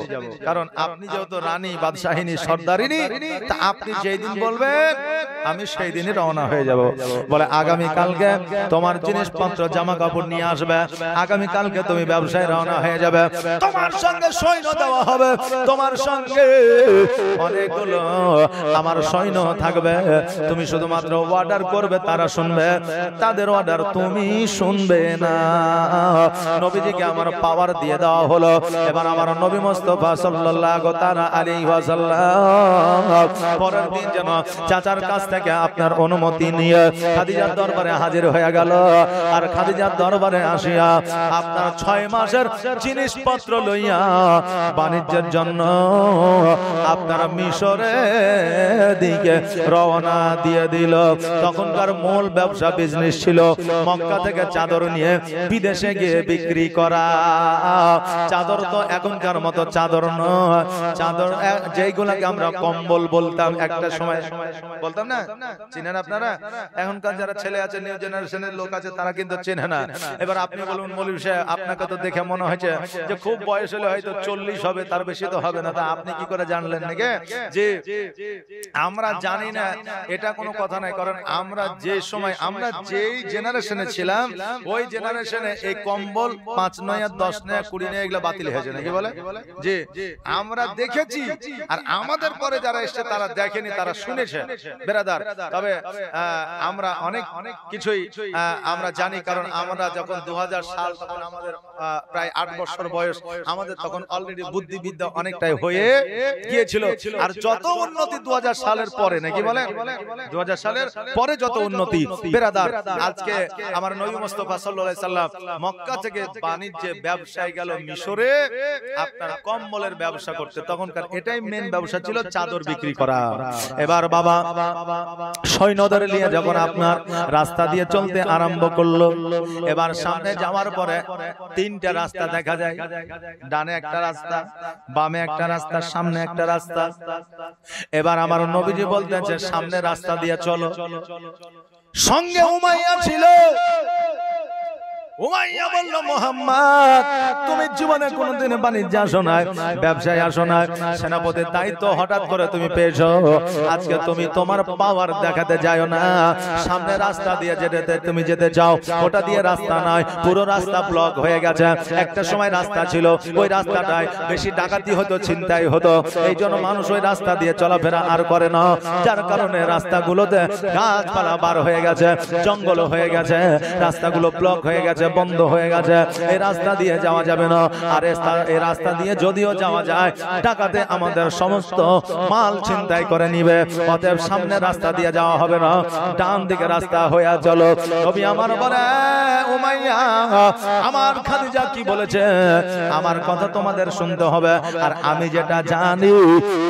কারণ আপনি যেহেতু রানী বাদশাহিনী সর্দারিনী, তা আপনি যেই দিন বলবেন আমি সেই দিনই রওনা হয়ে যাব। বলে, আগামী কালকে তোমার জিনিসপত্র জামা কাপড় নিয়ে আসবে, আগামী কালকে তুমি ব্যবসায় রওনা হয়ে যাবে, তোমার সঙ্গে সৈন্য দেওয়া হবে, তোমার সঙ্গে অনেকগুলো আমার সৈন্য থাকবে, তুমি শুধুমাত্র অর্ডার করবে, তারা শুনবে, তাদের অর্ডার তুমি শুনবে না। নবীজিকে আমার পাওয়ার দিয়ে দেওয়া হলো। এবার আমার নবী মুস্তাফা সাল্লাল্লাহু তাআলা আলাইহি ওয়াসাল্লাম পরের দিন যেন চাচার কাছ থেকে আপনার অনুমতি নিয়ে খাদিজার দরবারে হাজির হয়ে গেল। আর খাদিজার দরবারে আসিয়া আপনার 6 মাসের জিনিসপত্র লইয়া বাণিজ্যের জন্য আপনারা মিশরের দিকে রওনা দিয়ে দিল। তখনকার মূল ব্যবসা বিজনেস ছিল মক্কা থেকে চাদর নিয়ে বিদেশে গিয়ে বিক্রি করা। চাদর তো এখনকার মতো চাদর নয়, চাদর যেইগুলাকে আমরা কম্বল বলতাম একটা সময় বলতাম না, চিনেন আপনারা? এখনকার যারা ছেলে আছে নিউ জেনারেশনের লোক আছে তারা কিন্তু চেনে না। এবার আপনি বলুন মৌলভী সাহেব, আপনাকে তো দেখে মনে হয়েছে যে খুব বয়স হলে হয়তো 40 হবে, তার বেশি তো হবে না। তা আপনি কি করে জানলেন নাকি যে আমরা জানি না? এটা কোনো কথা নাই, কারণ আমরা যে সময় আমরা যেই জেনারেশনে ছিলাম ওই জেনারেশনে এই কম্বল 5 নয় আর 10 নয় 20 নয় এগুলো বাতিল হয়েছে নাকি বলে যে আমরা দেখেছি। আর আমাদের পরে যারা এসেছে তারা দেখেনি, তারা শুনেছে বেরাদার। তবে আমরা অনেক কিছুই আমরা জানি, কারণ আমরা যখন 2000 সাল তখন আমাদের প্রায় 8 বছর বয়স, আমাদের তখন অলরেডি বুদ্ধিবিদ্যা অনেকটাই হয়ে গিয়েছিল। আর যত উন্নতি 2000 সালের পরে নাকি বলে 2000 সালের পরে যত উন্নতি বেরাদার। আজকে আমার নবী মুস্তাফা সাল্লাল্লাহু আলাইহি সাল্লাম মক্কা থেকে বাণিজ্যে ব্যবসায় গেল মিশরে আপনার কম্বলের ব্যবসা করতে। তখনকার এটাই মেন ব্যবসা ছিল, চাদর বিক্রি করা। এবার বাবা সৈন্যদের নিয়ে যখন আপনার রাস্তা দিয়ে চলতে আরম্ভ করলো, এবার সামনে যাওয়ার পরে 3টা রাস্তা দেখা যায়, ডানে একটা রাস্তা, বামে একটা রাস্তা, সামনে একটা রাস্তা। এবার আমার নবীজি বলতেছে সামনে রাস্তা দিয়ে চলো। সঙ্গে উমাইয়া ছিল। উমাইয়া বলল, মুহাম্মদ তুমি জীবনে কোনোদিন বাণিজ্যে আসো না, ব্যবসায় আসো না, সেনাপতির দায়িত্ব হঠাৎ করে তুমি পেয়েছো, আজকে তুমি তোমার পাওয়ার দেখাতে যাও না। সামনে রাস্তা দিয়ে যেতে তুমি যেতে চাও, ওটা দিয়ে রাস্তা নয়, পুরো রাস্তা ব্লক হয়ে গেছে। একটা সময় রাস্তা ছিল, ওই রাস্তাটায় বেশি ডাকাতি হতো, ছিনতাই হতো, এই জন্য মানুষ ওই রাস্তা দিয়ে চলাফেরা আর করে না। যার কারণে রাস্তাগুলোতে গাছপালা বার হয়ে গেছে, জঙ্গল হয়ে গেছে, রাস্তাগুলো ব্লক হয়ে গেছে, বন্ধ হয়ে গেছে। এই রাস্তা দিয়ে যাওয়া যাবে না। আর এই রাস্তা দিয়ে যদিও যাওয়া যায়, ডাকাতে আমাদের সমস্ত মাল ছিনতাই করে নিবে। অতএব সামনে রাস্তা দিয়ে যাওয়া হবে না, ডান দিকে রাস্তা হয়ে চলো। নবী আমার বলে, উমাইয়া আমার খাদিজা কি বলেছে আমার কথা তোমাদের শুনতে হবে। আর আমি যেটা জানি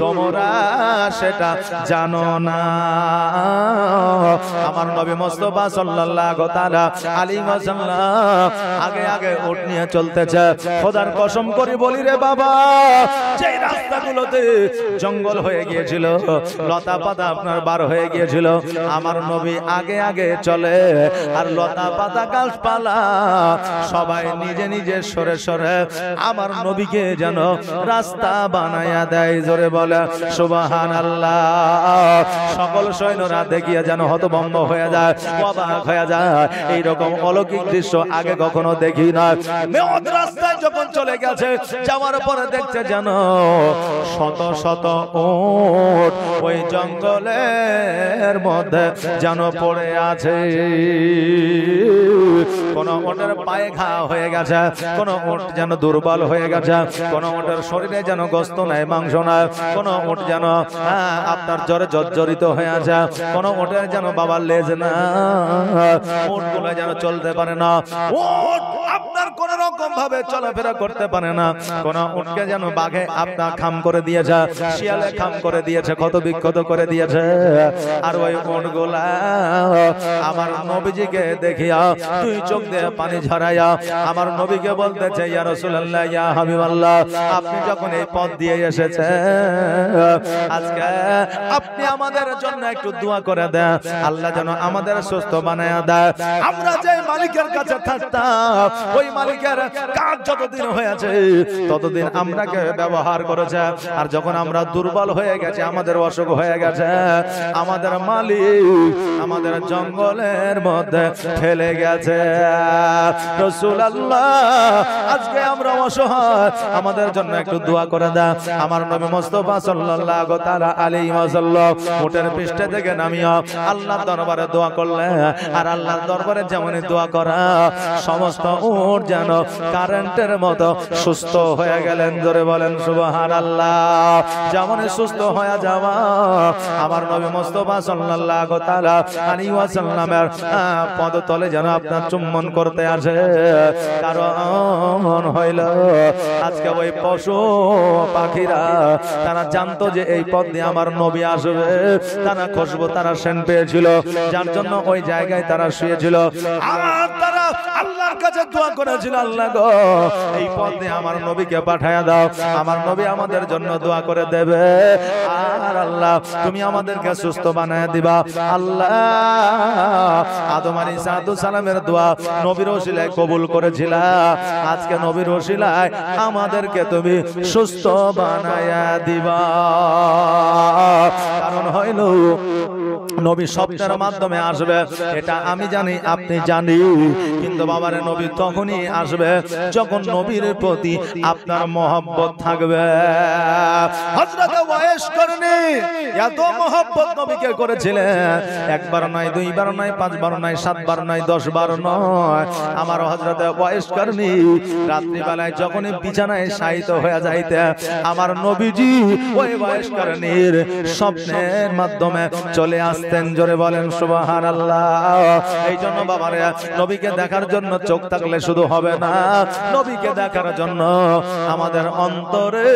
তোমরা সেটা জানো না। আমার নবী মুস্তাফা সাল্লাল্লাহু তাআলা আলাইহি ওয়াসাল্লাম আগে আগে উট নিয়ে চলতেছে। খোদার কসম করে বলি রে বাবা, যে রাস্তাগুলোতে জঙ্গল হয়ে গিয়েছিল, লতা পাতা আপনার বার হয়ে গিয়েছিল, আমার নবী আগে আগে চলে। আর লতা পাতা গাছপালা সবাই নিজে নিজে সরে সরে আমার নবীকে যেন রাস্তা বানায়া দেয়। জোরে বলে সুবহানাল্লাহ। সকল সৈন্যরা দেখিয়ে যেন হতভম্ব হয়ে যায়, অবাক হয়ে যায়। এইরকম অলৌকিক দৃশ্য আগে কখনো দেখি না। মেয়ত রাস্তায় যখন চলে গেছে, যাওয়ার পরে দেখছে যেন শত শত উট ওই জঙ্গলের মধ্যে যেন পড়ে আছে। কোন উটের পায়ে ঘা হয়ে গেছে, কোন উট যেন দুর্বল হয়ে গেছে, কোন উটের শরীরে যেন গোশত নাই, মাংস নাই, কোন উট যেন আপনার জ্বরে জর্জরিত হয়ে আছে, কোন উটের যেন বাবার লেজ না, উটগুলো যেন চলতে পারে না, উট আপনার কোন রকম ভাবে চলাফেরা করতে পারে না। কোন উটকে যেন বাঘে আপনার খাম করে দিয়েছে, শিয়ালে খাম করে দিয়েছে, ক্ষত বিক্ষত করে দিয়েছে। আর ওই উটগুলা আমার নবীজিকে দেখিয়া দুই চোখ দিয়ে পানি ঝরাইয়া আমার নবীকে বলতেছে, ইয়া রাসূলুল্লাহ, ইয়া হাবিবাল্লাহ, আপনি যখন এই পথ দিয়ে এসেছেন, আজকে আপনি আমাদের জন্য একটু দোয়া করে দেন, আল্লাহ যেন আমাদের সুস্থ বানায়া দেয়। আমরা যে মালিকের কাছে থাকতাম, ওই মালিকের কাজ যতদিন হয়েছে ততদিন আমরাকে ব্যবহার করেছে। আর যখন আমরা দুর্বল হয়ে গেছে, আমাদের অসুখ হয়ে গেছে, আমাদের মালিক আমাদের জঙ্গলের মধ্যে ফেলে গেছে। রাসূলুল্লাহ আজকে আমরা অসহায়, আমাদের জন্য একটু দোয়া করে দাও। আমার নবী মুস্তাফা সাল্লাল্লাহু তাআলা আলাইহি ওয়াসাল্লাম উটের পৃষ্ঠ থেকে নামিয়া আল্লাহর দরবারে দোয়া করলেন। আর আল্লাহর দরবারে যেমনই দোয়া করা, সমস্ত উট যেন কারেন্টের মতো সুস্থ হয়ে গেলেন। জোরে বলেন সুবহানাল্লাহ। যেমনই সুস্থ হয়ে যাওয়া আমার নবী মুস্তাফা সাল্লাল্লাহু তাআলা আলাইহি ওয়াসাল্লামের পদতলে যেন আপনার চুম্বন করতে আসে। কারণ হইল আজকে ওই পশু পাখিরা তারা জানতো যে এই পথ দিয়ে আমার নবী আসবে, তারা খুশবু, তারা সেন্ট পেয়েছিল, যার জন্য ওই জায়গায় তারা শুয়েছিল। আর তারা আল্লাহর কাছে দোয়া করেছিল, আল্লাহ গো এই পথ দিয়ে আমার নবীকে পাঠায়া দাও, আমার নবী আমাদের জন্য দোয়া করে দেবে। আর আল্লাহ তুমি আমাদেরকে সুস্থ বানায় দিবা। আল্লাহ আদম আলাইহিস সালামের দোয়া নবীর ওসিলায় কবুল করেছিলা। আজকে নবীর ওসিলায় আমাদেরকে তুমি সুস্থ বানায়া দিবা। কারণ হইল নবী স্বপ্নের মাধ্যমে আসবে, এটা আমি জানি, আপনি জানি। কিন্তু বাবারে নবী তখনই আসবে যখন নবীর প্রতি আপনার মহব্বত থাকবে। হযরত ওয়াইস করনি এত মহব্বত নবীকে করেছিলেন, একবার নয়, দুইবার নয়, পাঁচবার নয়, সাতবার নয়, 10 বার নয়। আমার হযরত ওয়াইস করনি রাত্রি বেলায় যখনই বিছানায় শায়িত হয়ে যাইতে আমার নবীজি ওই ওয়াইস করনির স্বপ্নের মাধ্যমে চলে আসতেন। জোরে বলেন সুবহানাল্লাহ। এই জন্য বাবারে নবীকে দেখার জন্য চোখ থাকলে শুধু হবে না, নবীকে দেখার জন্য আমাদের অন্তরে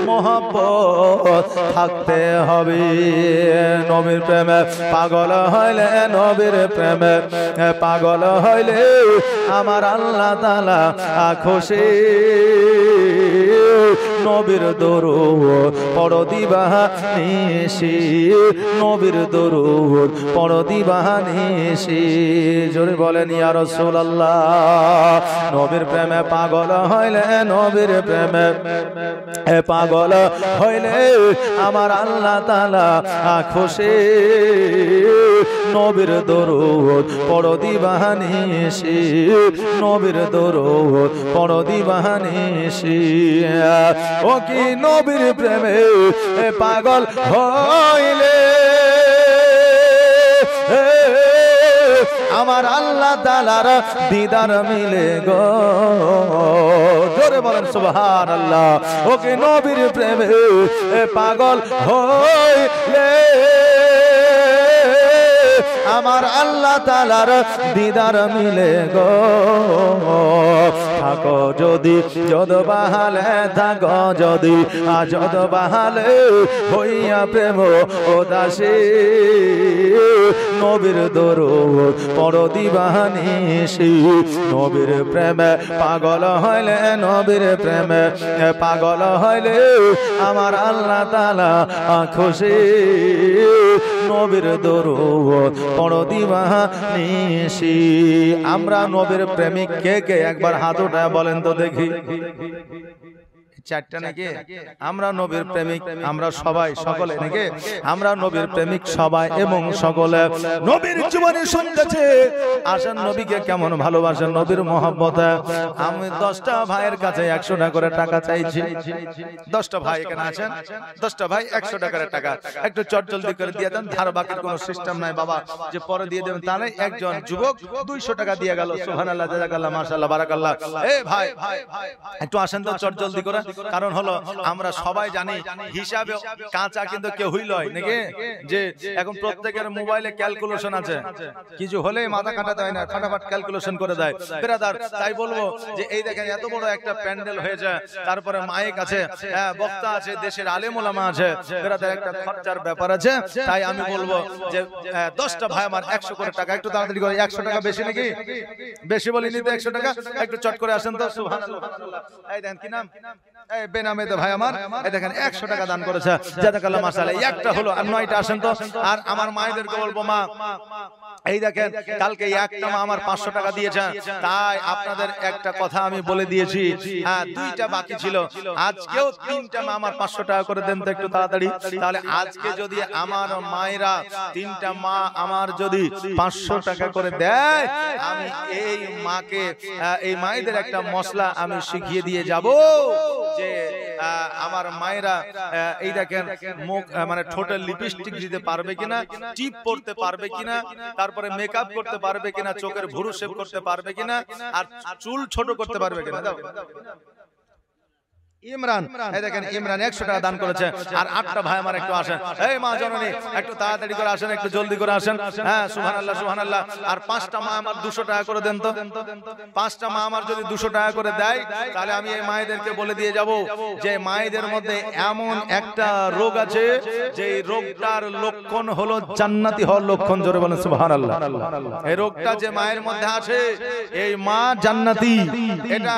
মহব্বত থাকতে হবে। নবীর প্রেমে পাগল হইলে, নবীর প্রেমে পাগল হইলে আমার আল্লাহ তাআলা খুশি। নবীর দরুদ পড়ো দিবানিশি, নবীর দরুদ পড়ো দিবানিশি। জোরে বলেন ইয়া রাসূলুল্লাহ। নবীর প্রেমে পাগল হইলে, নবীর প্রেমে পাগল হইলে আমার আল্লাহ তাআলা খুশি। নবীর দরুদ পড়ো দিবানিশি, নবীর দরুদ পড়ো দিবানিশি। ও কি নবীর প্রেমে পাগল হইলে আমার আল্লাহ তাআলার দিদার মিলে গো। জোরে বলেন সুবহানাল্লাহ। ও কি নবীর প্রেমে পাগল হইলে আমার আল্লাহ তাআলার দিদার মিলে গো। থাকো যদি যদ বাহালে, থাকো যদি যদ বাহালে হইয়া প্রেম উদাসী। নবীর দরুদ পড়ো দিবানিশি, নবীর প্রেমে পাগল হইলে, নবীর প্রেমে পাগল হইলে আমার আল্লাহ তাআলা খুশি। নবীর দরুদ পড়ো দিবানিশি। আমরা নবীর প্রেমিক কে কে একবার হাত উঠায় বলেন তো দেখি। চারটা নাকি? আমরা নবীর প্রেমিক, আমরা সবাই, সকলে নাকি? আমরা নবীর প্রেমিক সবাই এবং সকলে নবীর জীবনী শুনতেছে। আসেন নবীকে কেমন ভালোবাসেন, নবীর মহব্বতে। আমি 10টা ভাইয়ের কাছে 100 টাকা করে টাকা চাইছি। 10টা ভাই এখানে আছেন, 10টা ভাই 100 টাকা করে টাকা একটু চটজলদি করে দিয়ে দেন। ধার বাকির কোনো সিস্টেম নাই বাবা যে পরে দিয়ে দেবেন, তাহলে একজন যুবক 200 টাকা দিয়ে গেল। সুবহানাল্লাহ, জাযাকাল্লাহ, মাশাআল্লাহ, বারাকাল্লাহ। এই ভাই একটু আসেন তো চটজলদি করে। কারণ হলো আমরা সবাই জানি হিসাবে কাঁচা কিন্তু কেউ হইলই নাকি, যে এখন প্রত্যেকের মোবাইলে ক্যালকুলেশন আছে, কিছু হলে মাথা কাটাতে হয় না, ফাটাফাট ক্যালকুলেশন করে দেয় ব্রাদার। তাই বলবো যে এই দেখেন এত বড় একটা প্যান্ডেল হয়েছে, তারপরে মাইক আছে, বক্তা আছে, দেশের আলেম ওলামা আছে ব্রাদার, একটা খরচার ব্যাপার আছে। তাই আমি বলবো যে 10টা ভাই আমার 100 করে টাকা, একটু তাড়াতাড়ি করে। 100 টাকা বেশি নাকি? বেশি বলিনি তো, 100 টাকা একটু চট করে আসেন তো। সুবহানাল্লাহ। এই দেন কি নাম? এই বেনামেতে ভাই আমার এই দেখেন 100 টাকা দান করেছে জাযাকাল্লাহ মাশাআল্লাহ। একটা হলো আর 9টা আসেন তো। আর আমার মায়েদেরকে বলবো মা এই দেখেন কালকে একটা মা আমার 500 টাকা দিয়েছে, তাই আপনাদের একটা কথা আমি বলে দিয়েছি, হ্যাঁ 2টা বাকি ছিল, আজকেও 3টা মা আমার 500 টাকা করে দেন তো একটু তাড়াতাড়ি। তাহলে আজকে যদি আমার মায়েরা 3টা মা আমার যদি 500 টাকা করে দেয়, আমি এই মাকে এই মায়েদের একটা মশলা আমি শিখিয়ে দিয়ে যাব যে আমার মায়েরা এই দেখেন মুখ মানে ঠোঁটে লিপস্টিক দিতে পারবে কিনা, টিপ পরতে পারবে কিনা, তারপরে মেকআপ করতে পারবে কিনা, চোখের ভুরু শেভ করতে পারবে কিনা, আর চুল ছোট করতে পারবে কিনা। দাও ইমরান, এই দেখেন ইমরান 100 টাকা দান করেছে। আর 8টা ভাই আমার একটু আসেন, এই মা জননী একটু তাড়াতাড়ি করে আসেন, একটু জলদি করে আসেন। হ্যাঁ সুবহানাল্লাহ সুবহানাল্লাহ। আর 5টা মা আমার 200 টাকা করে দেন তো। 5টা মা আমার যদি 200 টাকা করে দেয়, তাহলে আমি এই মায়েদেরকে বলে দিয়ে যাব যে মায়েদের মধ্যে এমন একটা রোগ আছে যে রোগটার লক্ষণ হলো জান্নাতি হওয়ার লক্ষণ। জোরে বলেন সুবহানাল্লাহ। এই রোগটা যে মায়ের মধ্যে আছে, এই মা জান্নাতি, এটা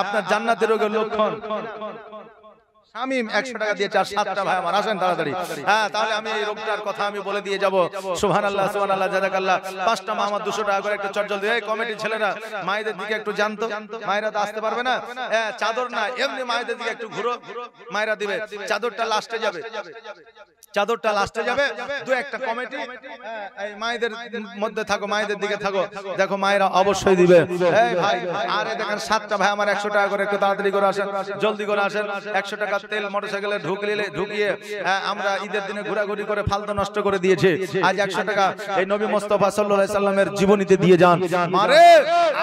আপনার জান্নাতি রোগের লক্ষণ। শামিম 100 টাকা দিয়েছে। আর 7টা ভাই আমার আসেন তাড়াতাড়ি। হ্যাঁ তাহলে আমি এই রোগটার কথা আমি বলে দিয়ে যাব। সুবহানাল্লাহ সুবহানাল্লাহ জাযাকাল্লাহ। 5টা মা আমার 200 টাকা করে একটু চট জলদি। এই কমিটির ছেলেরা মায়েদের দিকে একটু জানতো, মায়েরা তো আসতে পারবে না, হ্যাঁ চাদর না এমনি মায়েদের দিকে একটু ঘুরো, মায়েরা দিবে। চাদরটা লাস্টে যাবে, চাদরটা লাস্টে যাবে। দু একটা কমিটি এই মায়েদের মধ্যে থাকো, মায়েদের দিকে থাকো, দেখো মায়েরা অবশ্যই দিবে। এই ভাই আরে দেখেন 7টা ভাই আমার 100 টাকা করে একটু তাড়াতাড়ি করে আসেন, জলদি করে আসেন। 100 টাকা তেল মোটরসাইকেলে ঢুকিয়ে আমরা ঈদের দিনে ঘোরাঘুরি করে ফালতু নষ্ট করে দিয়েছে। আজ 100 টাকা এই নবী মুস্তাফা সাল্লাল্লাহু আলাইহি সাল্লামের জীবনীতে দিয়ে যান। মারে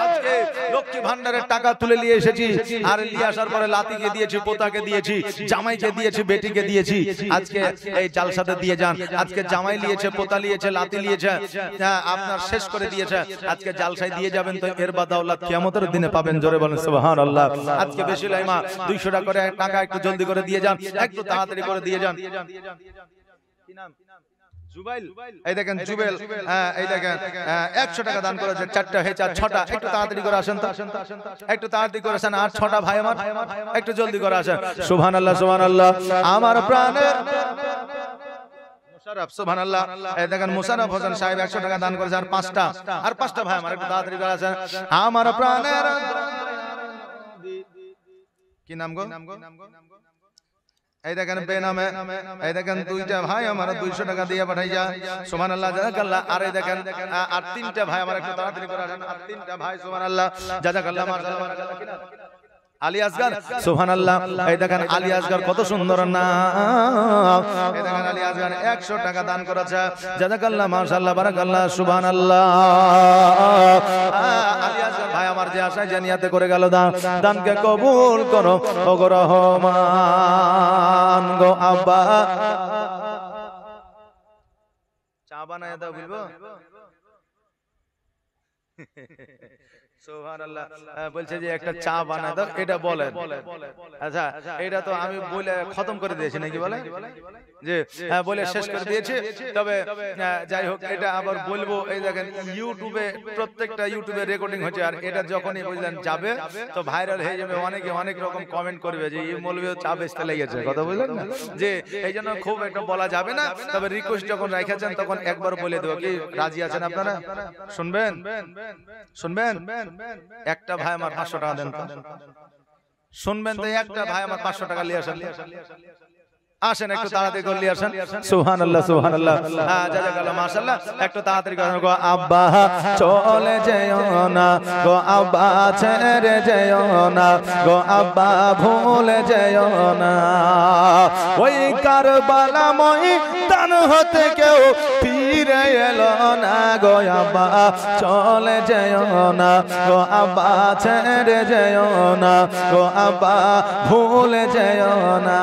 আজকে লক্ষ্মী ভান্ডারের টাকা তুলে নিয়ে এসেছি, আর নিয়ে আসার পরে লাতিকে দিয়েছি, পোতাকে দিয়েছি, জামাইকে দিয়েছি, বেটিকে দিয়েছি। আজকে এই জালসাতে দিয়ে যান। আজকে জামাই নিয়েছে, পোতা নিয়েছে, লাতি নিয়েছে, আপনার শেষ করে দিয়েছে, আজকে জালসায় দিয়ে যাবেন তো এর বাদাওলাত কিয়ামতের দিনে পাবেন। জোরে বলেন সুবহানাল্লাহ। আজকে বেশি লাইমা 200 টাকা করে টাকা একটু জলদি করে দিয়ে যান, একটু তাড়াতাড়ি করে দিয়ে যান। কি নাম? জুবাইল, এই দেখেন জুবেল, হ্যাঁ এই দেখেন 100 টাকা দান করেছে। 4টা হয়েছে, 6টা একটু তাড়াতাড়ি করে আসেন তো, একটু তাড়াতাড়ি করে আসেন। আর 6টা ভাই আমার একটু জলদি করে আসেন। সুবহানাল্লাহ সুবহানাল্লাহ। আমার প্রাণের মুশাররফ সুবহানাল্লাহ। এই দেখেন মুশাররফ হোসেন সাহেব 100 টাকা দান করেছে। আর 5টা ভাই আমার একটু তাড়াতাড়ি করে আসেন। আমার প্রাণের কি নাম গো? এই দেখেন বেনামে, এই দেখেন 2টা ভাই আমার 200 টাকা দিয়ে পাঠাই যা। সুবহানাল্লাহ জাযাকাল্লাহ। আর এই দেখেন আর 3টা ভাই আমার একটু তাড়াতাড়ি করে আসেন। আর 3টা ভাই সুবহানাল্লাহ জাযাকাল্লাহ মাশাআল্লাহ। আলী আসগর সুবহানাল্লাহ। এই দেখেন আলী আসগর কত সুন্দর নাম। এই দেখেন আলী আসগর 100 টাকা দান করেছে। জাযাকাল্লাহ মাশাআল্লাহ বারাকাল্লাহ সুবহানাল্লাহ। আলী আসগর ভাই আমার যে আশায় জানিয়াতে করে গেল দান, দানকে কবুল করো ও গো রহমান গো। আব্বা চা বানায় দাও বলবো। সুবহানাল্লাহ। বলছে যে একটা চা বানায় দাও, এটা বলেন। আচ্ছা এটা তো আমি বলে খতম করে দিয়েছি নাকি বলে যে বলে শেষ করে দিয়েছি। তবে যাই হোক এটা আবার বলবো। এই দেখেন ইউটিউবে প্রত্যেকটা ইউটিউবে রেকর্ডিং হচ্ছে, আর এটা যখনই বুঝলেন যাবে তো ভাইরাল হয়ে যাবে। অনেকে অনেক রকম কমেন্ট করবে যে এই মৌলবী চা বেচতে লেগেছে, কথা বুঝলেন না, যে এই জন্য খুব একটা বলা যাবে না। তবে রিকোয়েস্ট যখন রেখেছেন তখন একবার বলে দেবো। কি রাজি আছেন আপনারা? শুনবেন শুনবেন? একটা ভাই আমার 500 টাকা দেন তো, শুনবেন তো? একটা ভাই আমার 500 টাকা নিয়ে আসেন, আসেন একটু তাড়াতাড়ি করে নিয়ে আসেন। সুবহানাল্লাহ সুবহানাল্লাহ। হ্যাঁ জাযাকাল্লাহ মাশাআল্লাহ। একটু তাড়াতাড়ি করেন গো। আব্বা চলে যেও না গো, আব্বা ছেড়ে যেও না গো, আব্বা ভুলে যেও না। ওই কারবালা ময়দান হতে কেউ ফিরে এলো না গো, আব্বা চলে যেও না গো, আব্বা ছেড়ে যেও না গো, আব্বা ভুলে যেও না।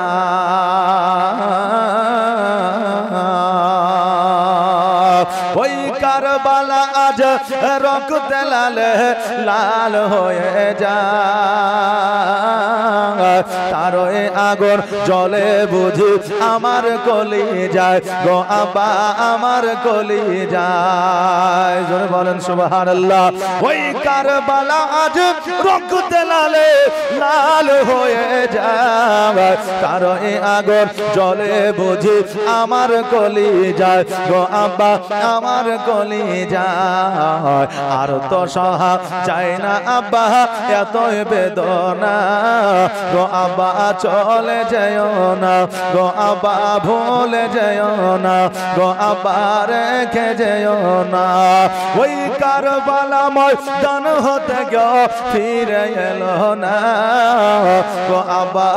ওই কারবালা আজ রক্তে লাল লাল হয়ে যায় তার ওই আগুন জলে বুঝি আমার কলি যায় গো আব্বা আমার কলি যায় জোরে বলেন সুবহানাল্লাহ ওই কারবালা আজ রক্তে লাল লাল হয়ে যায় তার ওই আগুন জলে বুঝি আমার কলি যায় গো আব্বা আমার কলি যায় আর তো সহা যায় না আব্বা এতই বেদনা গো আব্বা চলে যেও না গো আব্বা ভুলে যেও না গো আব্বা রেখে যেও না ওই কারবালা ময়দান হতে গো ফিরে এলো না গো আব্বা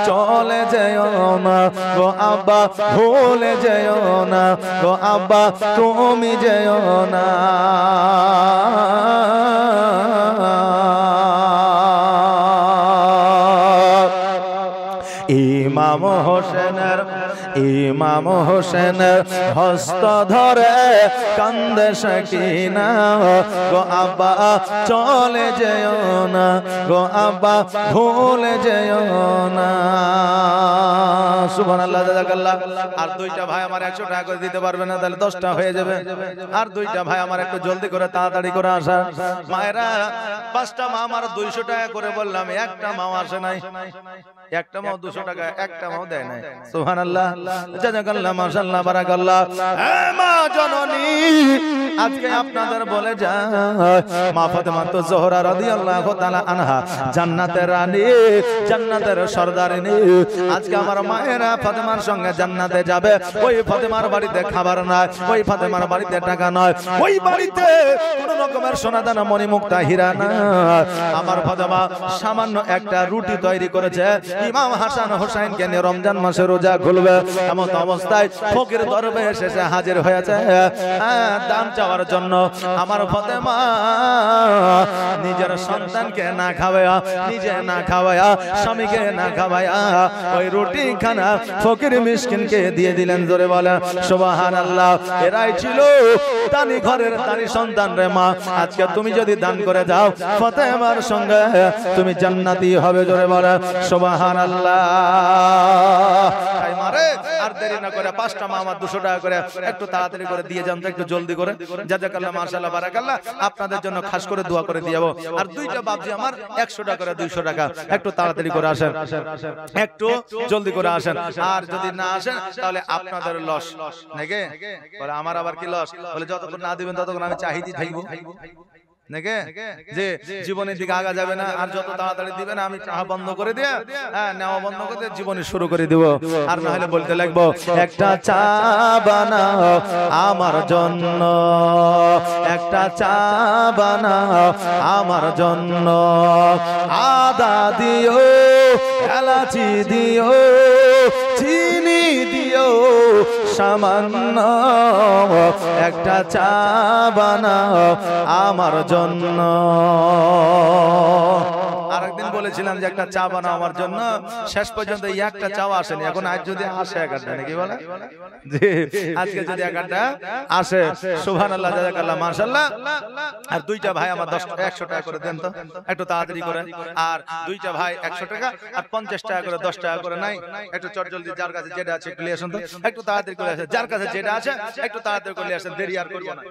চলে যেও না গো আব্বা ভুলে যেও না গো আব্বা তুমি যেও না ইমাম হোসেনের হস্ত ধরে কান্দে সাকিনা গো আব্বা চলে যেও না গো আব্বা ভুলে যেও না সুবহানাল্লাহ জাযাকাল্লাহ আর দুইটা ভাই আমার 100 টাকা করে দিতে পারবে না তাহলে 10টা হয়ে যাবে আর দুইটা ভাই আমার একটু জলদি করে তাড়াতাড়ি করে আসা মায়েরা 5টা মা আমার 200 টাকা করে বললাম একটা মাও আসে নাই একটা মাও 200 টাকা একটা মাও দেয় নাই সুবহানাল্লাহ জাযাকাল্লাহ মাশাআল্লাহ বারাকাল্লাহ মা জননী আজকে আপনাদের বলে যায় মা ফাতেমা তো জোহরা রাদিয়াল্লাহু তাআলা আনহা জান্নাতের রানী জান্নাতের সরদারিনী আজকে আমার মায়েরা ফাতেমার সঙ্গে জান্নাতে যাবে ওই ফাতেমার বাড়িতে খাবার নাই ওই ফাতেমার বাড়িতে টাকা নয় ওই বাড়িতে কোন রকমের সোনাদানা মণিমুক্তা হীরা না আমার ফাতেমা সামান্য একটা রুটি তৈরি করেছে ইমাম হাসান হোসেনকে নিয়ে রমজান মাসে রোজা খুলবে এমন অবস্থায় ফকির দরবেশ এসে হাজির হয়েছে দান চাওয়ার জন্য আমার ফাতেমা নিজের সন্তানকে না খাওয়ায়া নিজে না খাওয়ায়া স্বামীকে না খাওয়ায়া ওই রুটি খানা ফকির মিসকিনকে দিয়ে দিলেন জোরে বলেন সুবহানাল্লাহ এরাই ছিল দানি ঘরের দানি সন্তান রে মা আজকে তুমি যদি দান করে যাও ফাতেমার সঙ্গে তুমি জান্নাতি হবে জোরে বলেন সুবহানাল্লাহ তাই মারে আর দেরি না করে 5টা মা আমার 200 টাকা করে একটু তাড়াতাড়ি করে দিয়ে যান তো একটু জলদি করে জাযাকাল্লাহ মাশাআল্লাহ বারাকাল্লাহ আপনাদের জন্য খাস করে দোয়া করে দিয়াবো আর দুইটা বাপজি আমার 100 টাকা করে 200 টাকা একটু তাড়াতাড়ি করে আসেন একটু জলদি করে আসেন আর যদি না আসেন তাহলে আপনাদের লস নাকি বলে আমার আবার কি লস বলে যতক্ষণ না দিবেন ততক্ষণ আমি চাহিদি থাকবো নাকি যে জীবনের দিকে আগা যাবে না আর যত তাড়াতাড়ি দিবেন আমি চাহা বন্ধ করে দিয়ে নেওয়া বন্ধ করে দিয়ে জীবনে শুরু করে দিব আর না হলে বলতে লাগবো একটা চা বানাও আমার জন্য একটা চা বানাও আমার জন্য আদা দিও এলাচি দিও চিনি দিও সামান্য একটা চা বানাও আমার জন্য আরেকদিন বলেছিলাম যে একটা চা বানাও আমার জন্য শেষ পর্যন্ত এই একটা চাও আসেনি এখন আজ যদি আসে একটা নাকি বলে জি আজকে যদি একটা আসে সুবহানাল্লাহ জাযাকাল্লাহ মাশাআল্লাহ আর দুইটা ভাই আমার 100 টাকা করে দেন তো একটু তাড়াতাড়ি করে আর দুইটা ভাই 100 টাকা আর 50 টাকা করে 10 টাকা করে নাই একটু চটজলদি যার কাছে যেটা আছে একটু নিয়ে আসেন তো একটু তাড়াতাড়ি করে আসেন যার কাছে যেটা আছে একটু তাড়াতাড়ি করে নিয়ে আসেন দেরি আর করব না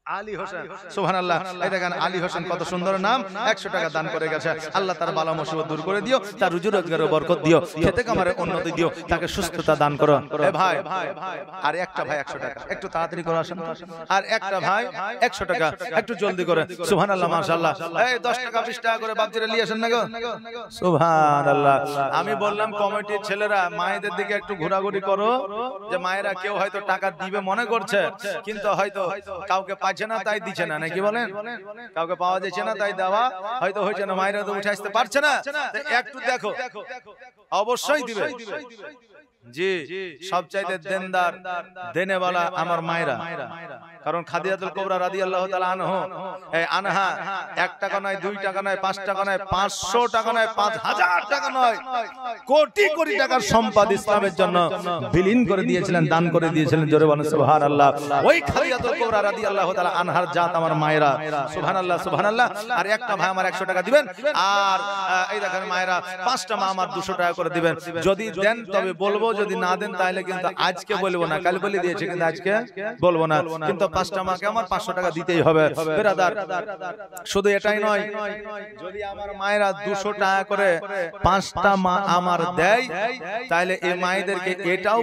আলী হোসেন সুবহানাল্লাহ এই দেখেন আলী হোসেন কত সুন্দর নাম 100 টাকা দান করে গেছে আল্লাহ তার বালা মুসিবত দূর করে দিও তার রুজি রোজগারে বরকত দিও খেতে কামারে উন্নতি দিও তাকে সুস্থতা দান করো এ ভাই আর একটা ভাই 100 টাকা একটু তাড়াতাড়ি করে আসেন আর একটা ভাই 100 টাকা একটু জলদি করে সুবহানাল্লাহ মাশাআল্লাহ এই 10 টাকা 20 টাকা করে বাপজিরে নিয়ে আসেন না গো সুবহানাল্লাহ আমি বললাম কমিটির ছেলেরা মায়েদের দিকে একটু ঘোরাঘুরি করো যে মায়েরা কেউ হয়তো টাকা দিবে মনে করছে কিন্তু হয়তো কাউকে না তাই দিচ্ছে না নাকি বলেন কাউকে পাওয়া যাচ্ছে না তাই দেওয়া হয়তো হচ্ছে না মায়েরা তো উঠে আসতে পারছে না একটু দেখো অবশ্যই দিবে জি সবচাইতে দেনদার দেনেওয়ালা আমার মায়েরা, কারণ খাদিজাতুল কুবরা রাদিয়াল্লাহু তাআলা আনহা 1 টাকা নয় 2 টাকা নয় 5 টাকা নয় 500 টাকা নয় 5000 টাকা নয় কোটি কোটি টাকার সম্পদ ইসলামের জন্য বিলীন করে দিয়েছিলেন, দান করে দিয়েছিলেন। জোরে বলেন সুবহানাল্লাহ। ওই খাদিজাতুল কুবরা রাদিয়াল্লাহু তাআলা আনহার জাত আমার মায়েরা, সুবহানাল্লাহ সুবহানাল্লাহ। আর একটা ভাই আমার 100 টাকা দিবেন, আর এই দেখেন মায়েরা 5টা মা আমার 200 টাকা করে দিবেন। যদি দেন তবে বলবো, যদি না দেন তাহলে কিন্তু আজকে বলবো না, কাল বলে দিয়েছি কিন্তু আজকে বলবো না, কিন্তু 5টা মাকে আমার 500 টাকা দিতেই হবে। ব্রাদার শুধু এটাই নয়, যদি আমার মায়েরা 200 টাকা করে 5টা মা আমার দেয়, তাহলে এই মায়েদেরকে এটাও